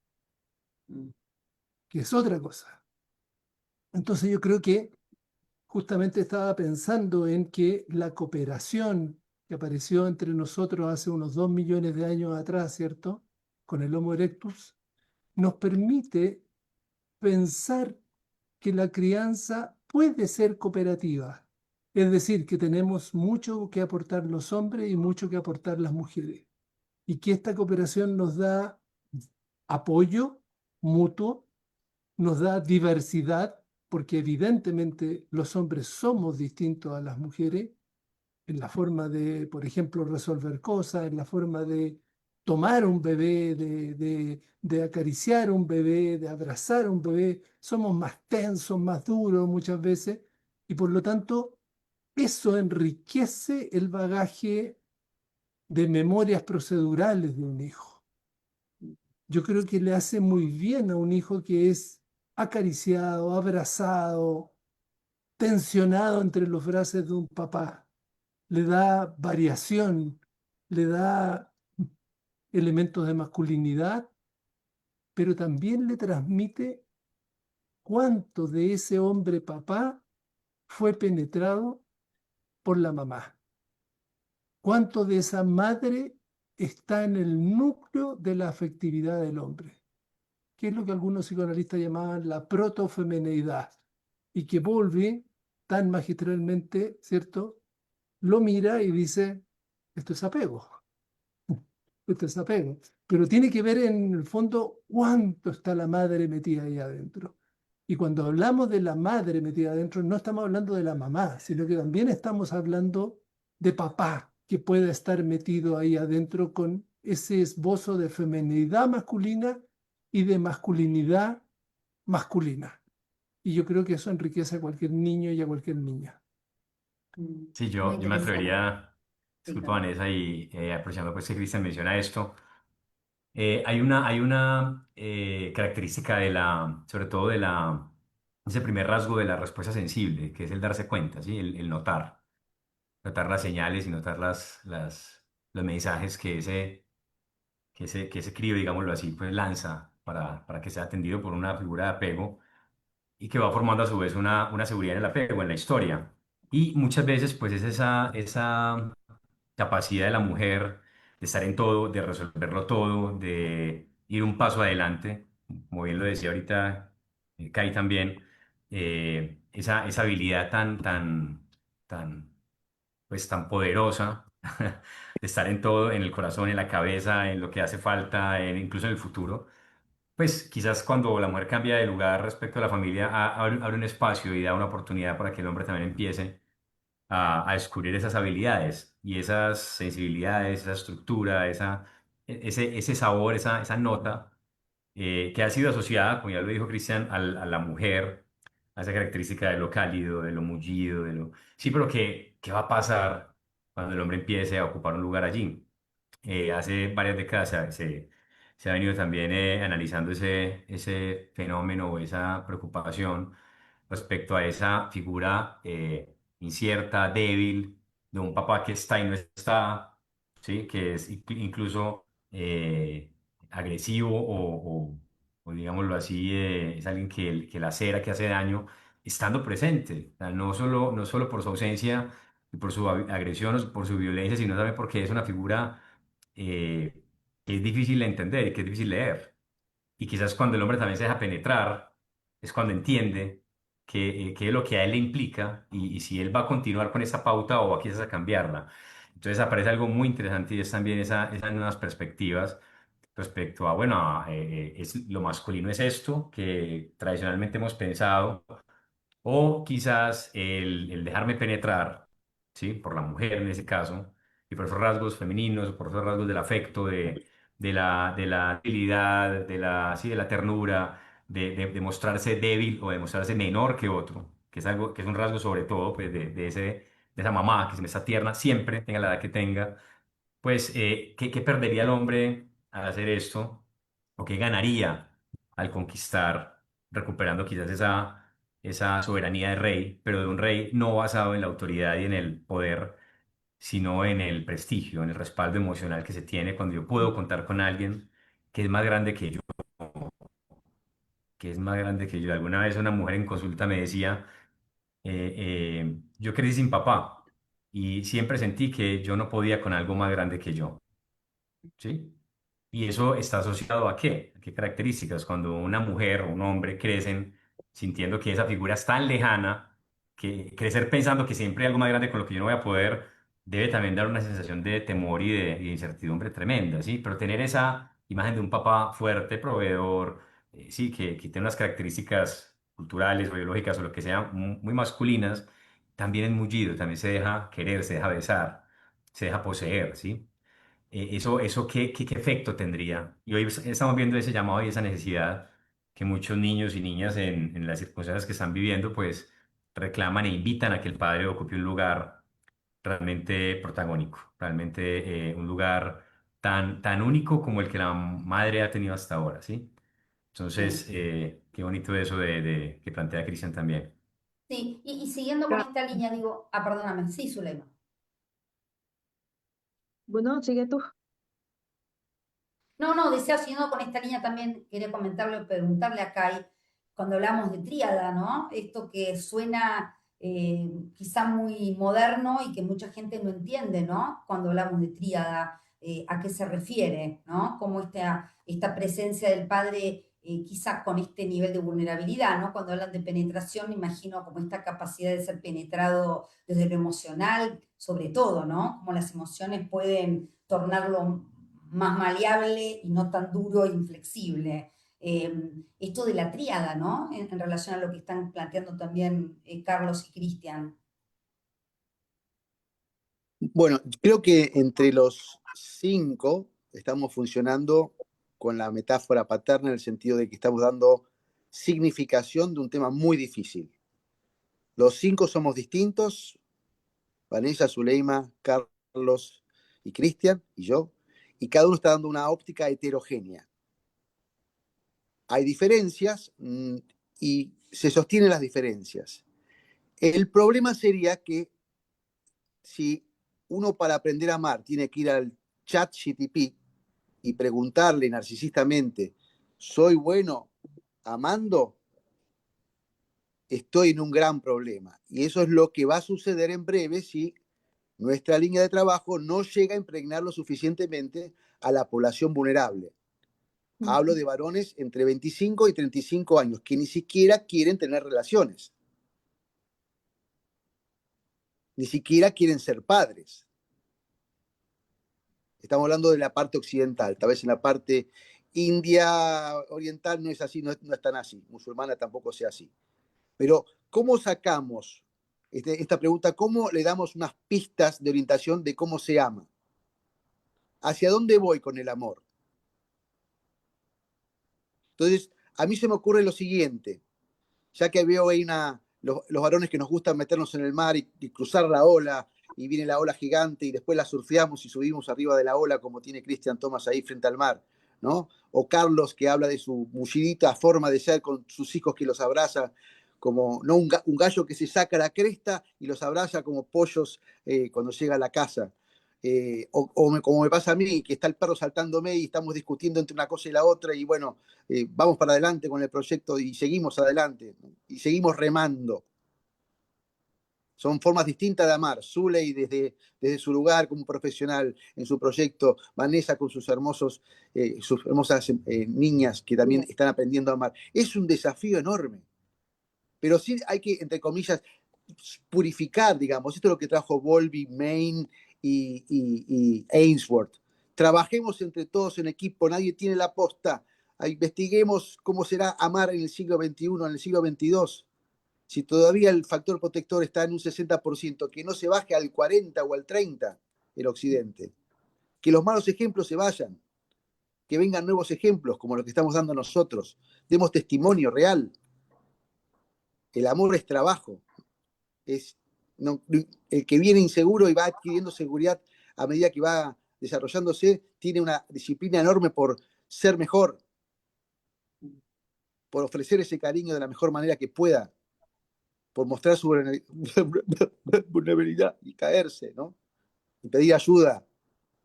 que es otra cosa. Entonces yo creo que justamente estaba pensando en que la cooperación que apareció entre nosotros hace unos 2 millones de años atrás, ¿cierto? Con el Homo erectus, nos permite pensar que la crianza puede ser cooperativa. Es decir, que tenemos mucho que aportar los hombres y mucho que aportar las mujeres. Y que esta cooperación nos da apoyo mutuo, nos da diversidad, porque evidentemente los hombres somos distintos a las mujeres en la forma de, por ejemplo, resolver cosas, en la forma de tomar un bebé, de acariciar un bebé, de abrazar un bebé. Somos más tensos, más duros muchas veces, y por lo tanto eso enriquece el bagaje de memorias procedurales de un hijo. Yo creo que le hace muy bien a un hijo que es acariciado, abrazado, tensionado entre los brazos de un papá. Le da variación, le da elementos de masculinidad, pero también le transmite cuánto de ese hombre papá fue penetrado por la mamá. Cuánto de esa madre está en el núcleo de la afectividad del hombre, que es lo que algunos psicoanalistas llamaban la protofemeneidad, y que Bowlby tan magistralmente, ¿cierto?, lo mira y dice, esto es apego. Esto es apego. Pero tiene que ver en el fondo cuánto está la madre metida ahí adentro. Y cuando hablamos de la madre metida adentro, no estamos hablando de la mamá, sino que también estamos hablando de papá, que pueda estar metido ahí adentro con ese esbozo de feminidad masculina y de masculinidad masculina. Y yo creo que eso enriquece a cualquier niño y a cualquier niña.
Sí,
Muy
yo me
interesante.
atrevería,
Sí,
disculpa
claro.
Vanessa, y aprovechando pues que Cristian menciona esto, hay una característica de sobre todo ese primer rasgo de la respuesta sensible, que es el darse cuenta, ¿sí? El notar las señales y notar los mensajes que ese crío, digámoslo así, pues lanza para que sea atendido por una figura de apego y que va formando a su vez una seguridad en el apego, en la historia. Y muchas veces pues es esa capacidad de la mujer de estar en todo, de resolverlo todo, de ir un paso adelante, como bien lo decía ahorita Kai también, esa habilidad pues, tan poderosa de estar en todo, en el corazón, en la cabeza, en lo que hace falta, incluso en el futuro. Pues quizás cuando la mujer cambia de lugar respecto a la familia, abre un espacio y da una oportunidad para que el hombre también empiece a descubrir esas habilidades y esas sensibilidades, esa estructura, ese sabor, esa nota que ha sido asociada, como ya lo dijo Cristian, a la mujer, a esa característica de lo cálido, de lo mullido, de lo... Sí, pero ¿qué va a pasar cuando el hombre empiece a ocupar un lugar allí? Hace varias décadas se ha venido también analizando ese fenómeno o esa preocupación respecto a esa figura incierta, débil, de un papá que está y no está, ¿sí? Que es incluso agresivo o digámoslo así, es alguien que lacera, que hace daño, estando presente. O sea, no solo por su ausencia y por su agresión o por su violencia, sino también porque es una figura eh, que es difícil de entender y que es difícil de leer. Y quizás cuando el hombre también se deja penetrar, es cuando entiende qué es lo que a él le implica y si él va a continuar con esa pauta o va quizás a cambiarla. Entonces aparece algo muy interesante y es también esas nuevas perspectivas respecto a, bueno, lo masculino es esto que tradicionalmente hemos pensado o quizás el dejarme penetrar, ¿sí? Por la mujer en ese caso, y por esos rasgos femeninos, por esos rasgos del afecto, de la debilidad, sí, de la ternura, de mostrarse débil o de mostrarse menor que otro, que es algo, que es un rasgo sobre todo pues, de esa mamá que se me está tierna, siempre, tenga la edad que tenga, pues, ¿qué perdería el hombre al hacer esto? ¿O qué ganaría al conquistar, recuperando quizás esa soberanía de rey, pero de un rey no basado en la autoridad y en el poder, sino en el prestigio, en el respaldo emocional que se tiene cuando yo puedo contar con alguien que es más grande que yo, que es más grande que yo? Alguna vez una mujer en consulta me decía, yo crecí sin papá y siempre sentí que yo no podía con algo más grande que yo. ¿Sí? Y eso está asociado ¿a qué? ¿A qué características? Cuando una mujer o un hombre crecen sintiendo que esa figura es tan lejana, que crecer pensando que siempre hay algo más grande con lo que yo no voy a poder, debe también dar una sensación de temor y de incertidumbre tremenda, ¿sí? Pero tener esa imagen de un papá fuerte, proveedor, sí, que tiene unas características culturales o biológicas o lo que sea muy masculinas, también es mullido, también se deja querer, se deja besar, se deja poseer, ¿sí? Eso ¿qué efecto tendría? Y hoy estamos viendo ese llamado y esa necesidad que muchos niños y niñas en las circunstancias que están viviendo, pues reclaman e invitan a que el padre ocupe un lugar realmente protagónico, realmente un lugar tan único como el que la madre ha tenido hasta ahora, ¿sí? Entonces,
Sí,
qué bonito eso que plantea Cristian también.
sí. Y siguiendo con esta línea, digo, perdóname, sí, Zulema.
Bueno, sigue tú.
No, decía, siguiendo con esta línea también quería comentarle, preguntarle a Kai, cuando hablamos de tríada, ¿no? Esto que suena quizá muy moderno y que mucha gente no entiende, ¿no? Cuando hablamos de tríada, ¿a qué se refiere, ¿no? Como esta presencia del padre, quizá con este nivel de vulnerabilidad, ¿no? Cuando hablan de penetración, me imagino como esta capacidad de ser penetrado desde lo emocional, sobre todo, ¿no? Como las emociones pueden tornarlo más maleable y no tan duro e inflexible. Esto de la tríada, ¿no? En relación a lo que están planteando también Carlos y Cristian.
Bueno, creo que entre los cinco estamos funcionando con la metáfora paterna en el sentido de que estamos dando significación de un tema muy difícil. Los 5 somos distintos, Vanessa, Zuleima, Carlos y Cristian, y yo, y cada uno está dando una óptica heterogénea. Hay diferencias y se sostienen las diferencias. El problema sería que si uno para aprender a amar tiene que ir al chat GTP y preguntarle narcisistamente, ¿soy bueno amando? Estoy en un gran problema. Y eso es lo que va a suceder en breve si nuestra línea de trabajo no llega a impregnar lo suficientemente a la población vulnerable. Hablo de varones entre 25 y 35 años que ni siquiera quieren tener relaciones. Ni siquiera quieren ser padres. Estamos hablando de la parte occidental. Tal vez en la parte india oriental no es así, no es tan así. Musulmana tampoco sea así. Pero, ¿cómo sacamos esta pregunta? ¿Cómo le damos unas pistas de orientación de cómo se ama? ¿Hacia dónde voy con el amor? Entonces, a mí se me ocurre lo siguiente, ya que veo ahí los varones que nos gustan meternos en el mar y cruzar la ola, y viene la ola gigante y después la surfeamos y subimos arriba de la ola como tiene Christian Thomas ahí frente al mar, ¿no? O Carlos, que habla de su mullidita forma de ser con sus hijos que los abraza como, no un gallo que se saca la cresta y los abraza como pollos cuando llega a la casa. Como me pasa a mí, que está el perro saltándome y estamos discutiendo entre una cosa y la otra y bueno, vamos para adelante con el proyecto y seguimos adelante, ¿no? Y seguimos remando. Son formas distintas de amar. Zuley desde su lugar como profesional en su proyecto, Vanessa con sus hermosas niñas que también están aprendiendo a amar. Es un desafío enorme, pero sí hay que, entre comillas, purificar, digamos. Esto es lo que trajo Bowlby, Main y Ainsworth. Trabajemos entre todos en equipo, nadie tiene la posta. Investiguemos cómo será amar en el siglo XXI, en el siglo XXII. Si todavía el factor protector está en un 60%, que no se baje al 40 o al 30 el Occidente. Que los malos ejemplos se vayan. Que vengan nuevos ejemplos, como los que estamos dando nosotros. Demos testimonio real. El amor es trabajo. El que viene inseguro y va adquiriendo seguridad a medida que va desarrollándose, tiene una disciplina enorme por ser mejor, por ofrecer ese cariño de la mejor manera que pueda, por mostrar su vulnerabilidad y caerse, ¿no? Y pedir ayuda,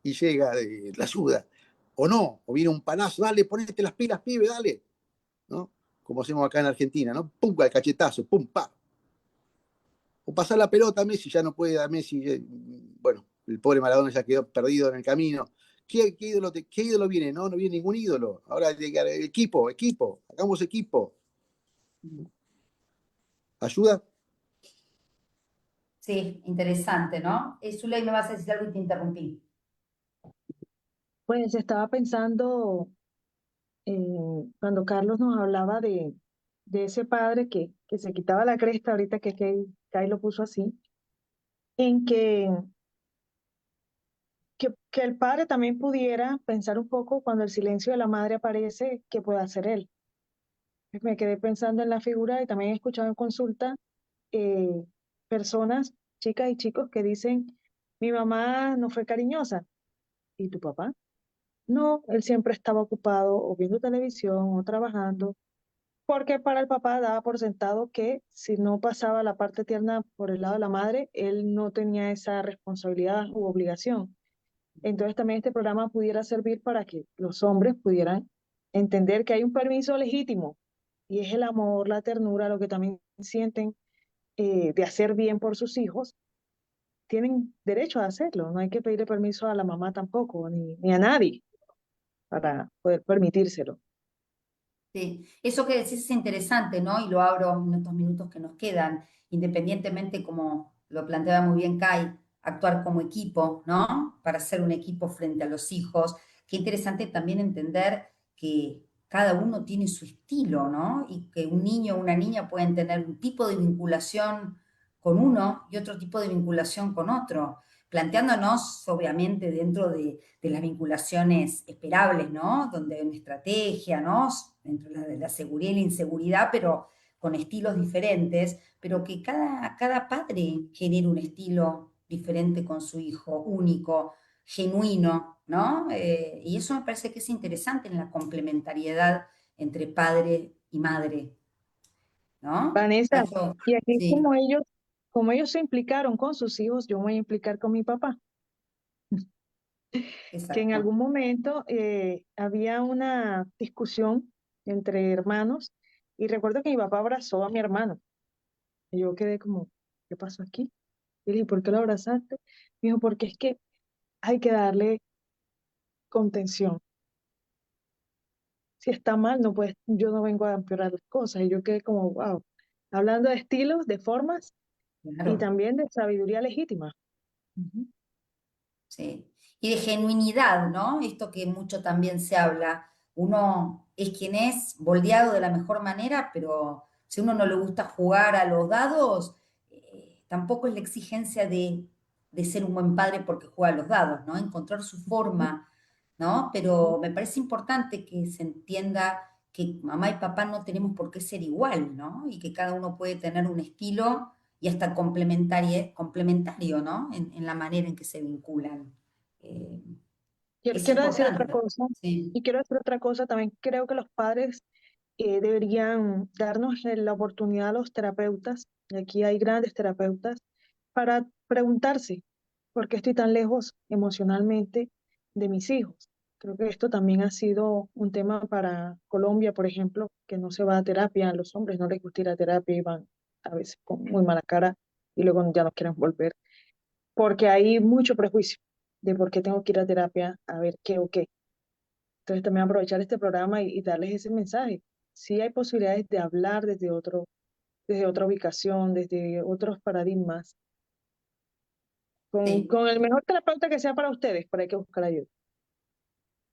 y llega la ayuda. O no, o viene un panazo, dale, ponete las pilas, pibe, dale, ¿no? Como hacemos acá en Argentina, ¿no? Pum, al cachetazo, pum, pa. O pasar la pelota a Messi, ya no puede dar Messi. Bueno, el pobre Maradona ya quedó perdido en el camino. ¿Qué ídolo viene? No viene ningún ídolo. Ahora equipo, hagamos equipo. ¿Ayuda?
Sí, interesante, ¿no? Zuley, me vas a decir algo y te interrumpí.
Pues estaba pensando cuando Carlos nos hablaba de ese padre que se quitaba la cresta, ahorita que Kay lo puso así, en que el padre también pudiera pensar un poco cuando el silencio de la madre aparece, ¿qué puede hacer él? Me quedé pensando en la figura y también he escuchado en consulta eh, personas, chicas y chicos, que dicen, mi mamá no fue cariñosa. ¿Y tu papá? No, él siempre estaba ocupado o viendo televisión o trabajando, porque para el papá daba por sentado que si no pasaba la parte tierna por el lado de la madre, él no tenía esa responsabilidad u obligación. Entonces también este programa pudiera servir para que los hombres pudieran entender que hay un permiso legítimo y es el amor, la ternura, lo que también sienten de hacer bien por sus hijos. Tienen derecho a hacerlo, no hay que pedirle permiso a la mamá tampoco, ni a nadie para poder permitírselo.
Sí, eso que decís es interesante, ¿no? Y lo abro en estos minutos que nos quedan, independientemente, como lo planteaba muy bien Kai, actuar como equipo, ¿no? Para ser un equipo frente a los hijos. Qué interesante también entender que cada uno tiene su estilo, ¿no? Y que un niño o una niña pueden tener un tipo de vinculación con uno y otro tipo de vinculación con otro. planteándonos obviamente dentro de las vinculaciones esperables, ¿no? Donde hay una estrategia, ¿no? Dentro de la seguridad y la inseguridad, pero con estilos diferentes, pero que cada padre genere un estilo diferente con su hijo, único, genuino, ¿no? Y eso me parece que es interesante en la complementariedad entre padre y madre, ¿no?
Vanessa, y aquí
Sí,
como ellos se implicaron con sus hijos, yo me voy a implicar con mi papá. Que en
exacto.
algún momento había una discusión entre hermanos y recuerdo que mi papá abrazó a mi hermano. Y yo quedé como, ¿qué pasó aquí? Y le dije, ¿por qué lo abrazaste? Me dijo, porque es que hay que darle contención. Si está mal, no puedes, yo no vengo a empeorar las cosas. Y yo quedé como, wow, hablando de estilos, de formas y
Claro.
también de sabiduría legítima. Ujú.
Sí. Y de genuinidad, ¿no? Esto que mucho también se habla. Uno es quien es, moldeado de la mejor manera, pero si a uno no le gusta jugar a los dados, tampoco es la exigencia de ser un buen padre porque juega a los dados, ¿no? Encontrar su forma, ¿no? Pero me parece importante que se entienda que mamá y papá no tenemos por qué ser igual, ¿no? Y que cada uno puede tener un estilo y hasta complementario, ¿no? En la manera en que se vinculan. Eh, es
Quiero decir otra
importante,
cosa,
sí,
y quiero decir otra cosa, también creo que los padres deberían darnos la oportunidad a los terapeutas, y aquí hay grandes terapeutas, para preguntarse por qué estoy tan lejos emocionalmente de mis hijos. Creo que esto también ha sido un tema para Colombia, por ejemplo, que no se va a terapia, a los hombres no les gusta ir a terapia y van a veces con muy mala cara y luego ya no quieren volver, porque hay mucho prejuicio de por qué tengo que ir a terapia a ver qué o qué. Entonces también aprovechar este programa y darles ese mensaje. Sí hay posibilidades de hablar desde otra ubicación, desde otros paradigmas,
sí,
con el mejor terapeuta que sea para ustedes, pero hay que buscar ayuda.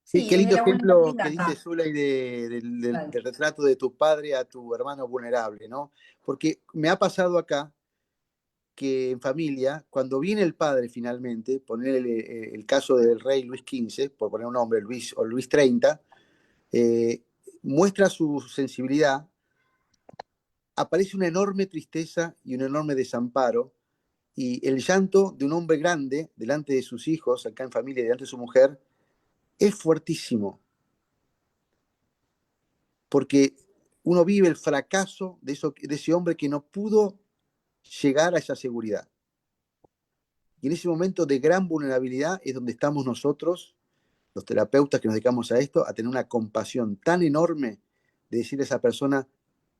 sí,
Qué
desde
lindo
la
ejemplo que
vulnerabilidad.
dice Zulay
Vale.
del retrato de tu padre a tu hermano vulnerable, ¿no? Porque me ha pasado acá que en familia, cuando viene el padre finalmente, poner el caso del rey Luis XV, por poner un nombre, Luis o Luis XXX, eh, muestra su sensibilidad, aparece una enorme tristeza y un enorme desamparo, y el llanto de un hombre grande delante de sus hijos, acá en familia, delante de su mujer, es fuertísimo, porque uno vive el fracaso de ese hombre que no pudo llegar a esa seguridad. Y en ese momento de gran vulnerabilidad es donde estamos nosotros, los terapeutas que nos dedicamos a esto, a tener una compasión tan enorme de decirle a esa persona,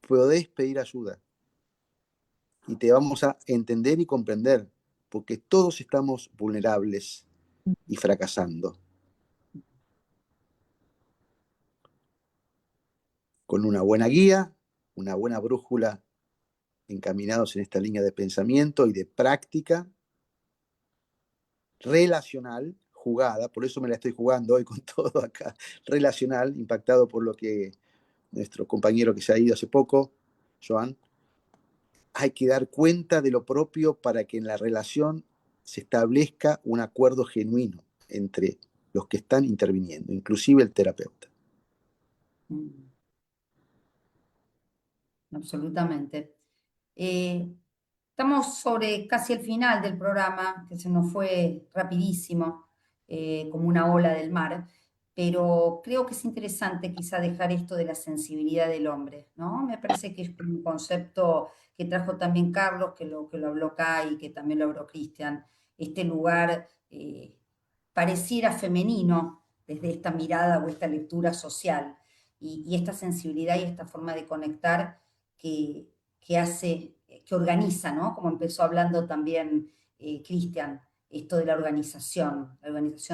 podés pedir ayuda y te vamos a entender y comprender, porque todos estamos vulnerables y fracasando. Con una buena guía, una buena brújula, encaminados en esta línea de pensamiento y de práctica relacional, jugada, por eso me la estoy jugando hoy con todo acá, relacional, impactado por lo que nuestro compañero que se ha ido hace poco, Joan, hay que dar cuenta de lo propio para que en la relación se establezca un acuerdo genuino entre los que están interviniendo, inclusive el terapeuta.
Mm, absolutamente. Eh, Estamos sobre casi el final del programa, que se nos fue rapidísimo, como una ola del mar, pero creo que es interesante quizá dejar esto de la sensibilidad del hombre, ¿no? Me parece que es un concepto que trajo también Carlos, que lo habló acá y que también lo habló Cristian, este lugar pareciera femenino desde esta mirada o esta lectura social y esta sensibilidad y esta forma de conectar que hace, que organiza, ¿no? Como empezó hablando también Cristian, esto de la organización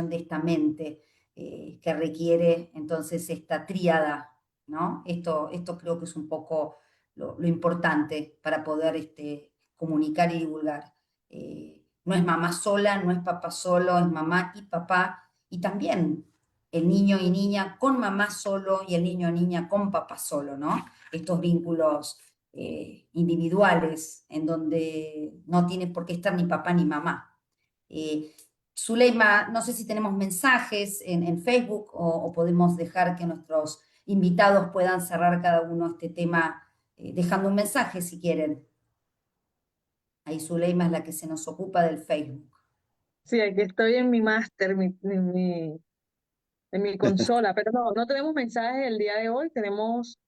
de esta mente que requiere entonces esta tríada, ¿no? Esto creo que es un poco lo importante para poder comunicar y divulgar. No es mamá sola, no es papá solo, es mamá y papá, y también el niño y niña con mamá solo y el niño o niña con papá solo, ¿no? Estos vínculos individuales en donde no tiene por qué estar ni papá ni mamá. Zuleima, no sé si tenemos mensajes en Facebook o podemos dejar que nuestros invitados puedan cerrar cada uno este tema dejando un mensaje si quieren. Ahí Zuleima es la que se nos ocupa del Facebook.
Sí, aquí estoy en mi máster, en mi consola, pero no tenemos mensajes el día de hoy, tenemos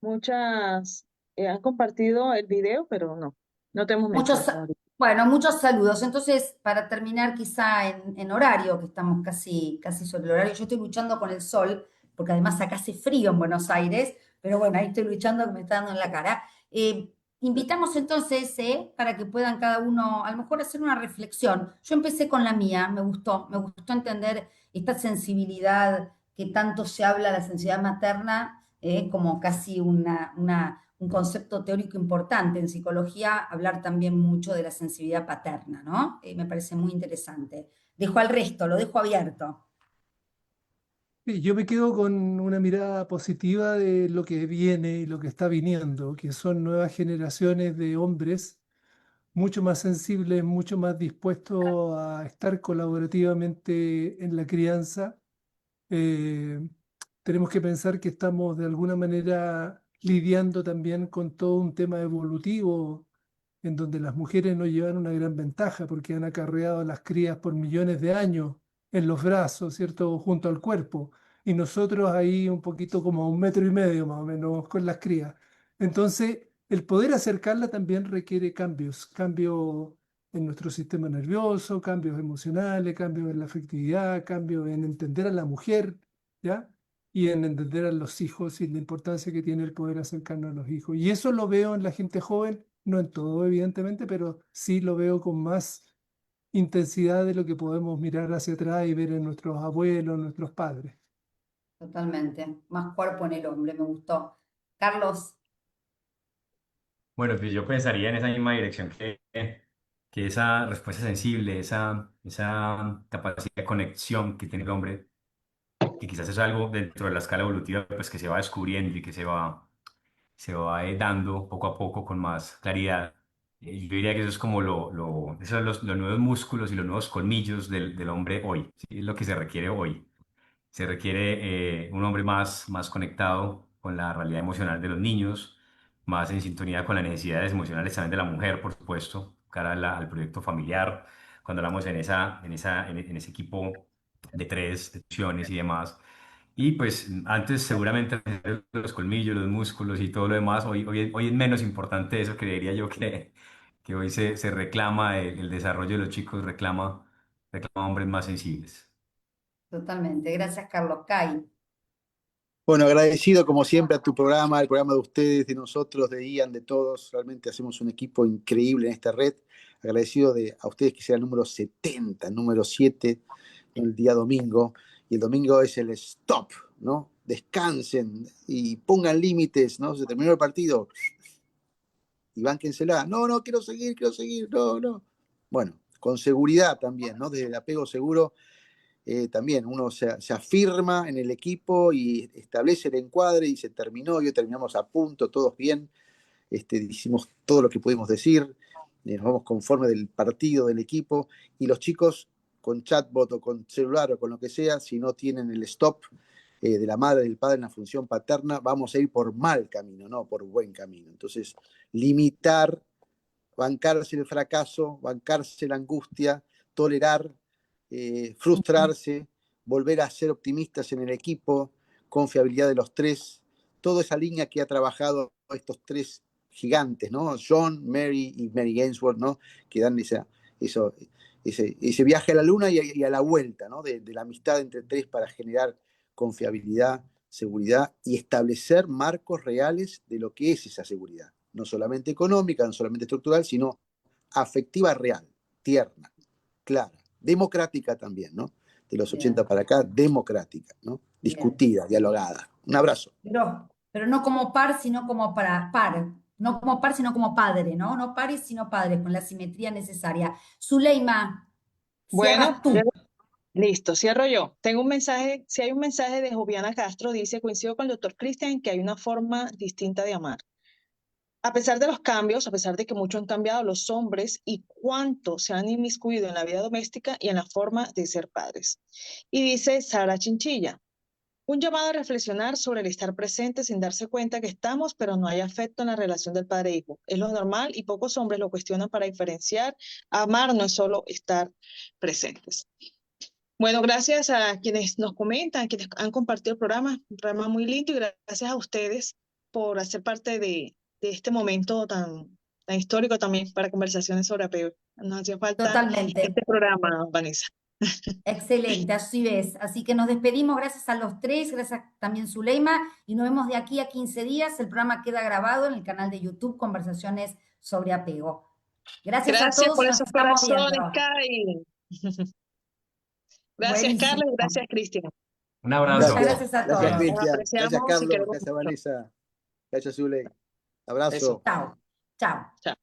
muchas, han compartido el video, pero no tenemos
Muchos,
mensajes ahorita.
bueno, muchos saludos. Entonces, para terminar quizá en horario, que estamos casi sobre el horario, yo estoy luchando con el sol, porque además acá hace frío en Buenos Aires, pero bueno, ahí estoy luchando que me está dando en la cara. Invitamos entonces para que puedan cada uno a lo mejor hacer una reflexión. Yo empecé con la mía, me gustó entender esta sensibilidad que tanto se habla, la sensibilidad materna, como casi un concepto teórico importante en psicología, hablar también mucho de la sensibilidad paterna, ¿no? Me parece muy interesante. Dejo al resto, lo dejo abierto.
Sí, yo me quedo con una mirada positiva de lo que viene y lo que está viniendo, que son nuevas generaciones de hombres mucho más sensibles, mucho más dispuestos a estar colaborativamente en la crianza. Eh, Tenemos que pensar que estamos de alguna manera lidiando también con todo un tema evolutivo en donde las mujeres nos llevan una gran ventaja porque han acarreado a las crías por millones de años en los brazos, ¿cierto? Junto al cuerpo. Y nosotros ahí un poquito como a 1,5 metros más o menos con las crías. Entonces, el poder acercarla también requiere cambios en nuestro sistema nervioso, cambios emocionales, cambios en la afectividad, cambios en entender a la mujer, ¿ya? Y en entender a los hijos y la importancia que tiene el poder acercarnos a los hijos. Y eso lo veo en la gente joven, no en todo, evidentemente, pero sí lo veo con más intensidad de lo que podemos mirar hacia atrás y ver en nuestros abuelos, nuestros padres.
Totalmente. Más cuerpo en el hombre, me gustó. Carlos,
Bueno, pues yo pensaría en esa misma dirección que esa respuesta sensible, esa capacidad de conexión que tiene el hombre, que quizás es algo dentro de la escala evolutiva, pues que se va descubriendo y que se va dando poco a poco con más claridad. Yo diría que eso es como esos son los nuevos músculos y los nuevos colmillos del hombre hoy, ¿sí? Es lo que se requiere hoy. Se requiere un hombre más conectado con la realidad emocional de los niños, más en sintonía con las necesidades emocionales también de la mujer, por supuesto, cara al proyecto familiar, cuando hablamos en ese equipo de tres decisiones y demás. Y pues antes seguramente los colmillos, los músculos y todo lo demás, hoy es menos importante eso, creería yo que hoy se reclama el desarrollo de los chicos, reclama hombres más sensibles.
totalmente. Gracias, Carlos. Kai,
Bueno, agradecido como siempre a tu programa, al programa de ustedes, de nosotros, de Ian, de todos. Realmente hacemos un equipo increíble en esta red. Agradecido a ustedes que sea el número 70, el número 7, el día domingo. Y el domingo es el stop, ¿no? Descansen y pongan límites, ¿no? Se terminó el partido y bánquensela. No, quiero seguir, no. Bueno, con seguridad también, ¿no? Desde el apego seguro también uno se afirma en el equipo y establece el encuadre y se terminó, y hoy terminamos a punto, todos bien, hicimos todo lo que pudimos decir, nos vamos conforme del partido, del equipo, y los chicos con chatbot o con celular o con lo que sea, si no tienen el stop de la madre, del padre en la función paterna, vamos a ir por mal camino, no por buen camino. Entonces, limitar, bancarse el fracaso, bancarse la angustia, tolerar, frustrarse, volver a ser optimistas en el equipo, confiabilidad de los tres, toda esa línea que ha trabajado estos tres gigantes, ¿no? John, Mary y Mary Ainsworth, ¿no? Que dan ese viaje a la luna y a la vuelta, ¿no? De la amistad entre tres para generar confiabilidad, seguridad y establecer marcos reales de lo que es esa seguridad. No solamente económica, no solamente estructural, sino afectiva real, tierna, clara, democrática también, ¿no? De los 80
bien,
para acá, democrática, ¿no?
bien.
Discutida, dialogada. Un abrazo.
Pero no como par, sino como para par. No como par, sino como padre, ¿no? No pares, sino padres, con la simetría necesaria. Zuleima,
Bueno,
cierras tú.
listo, cierro yo. Tengo un mensaje, si hay un mensaje de Joviana Castro, dice, coincido con el doctor Cristian en que hay una forma distinta de amar. A pesar de los cambios, a pesar de que mucho han cambiado los hombres y cuánto se han inmiscuido en la vida doméstica y en la forma de ser padres. Y dice Sara Chinchilla, un llamado a reflexionar sobre el estar presente sin darse cuenta que estamos, pero no hay afecto en la relación del padre-hijo. Es lo normal y pocos hombres lo cuestionan para diferenciar. Amar no es solo estar presentes. Bueno, gracias a quienes nos comentan, quienes han compartido el programa, un programa muy lindo, y gracias a ustedes por hacer parte de este momento tan histórico también para conversaciones sobre apego. Nos hacía falta
Totalmente.
este programa, Vanessa.
Excelente, así ves. Así que nos despedimos, gracias a los tres, gracias también Zuleima, y nos vemos de aquí a 15 días. El programa queda grabado en el canal de YouTube, Conversaciones sobre Apego. Gracias a
Gracias
todos
por
y nos
esos
estamos
corazones,
viendo.
Kai. Gracias,
Buenísimo.
Carlos, y gracias, Cristian.
Un abrazo.
Muchas gracias a
Gracias,
todos.
Nos
Cristian.
apreciamos
Gracias,
y
Carlos.
queremos
Gracias,
mucho.
Vanessa. Gracias, Zule. Abrazo.
Eso.
Chao. Chao.
Chao.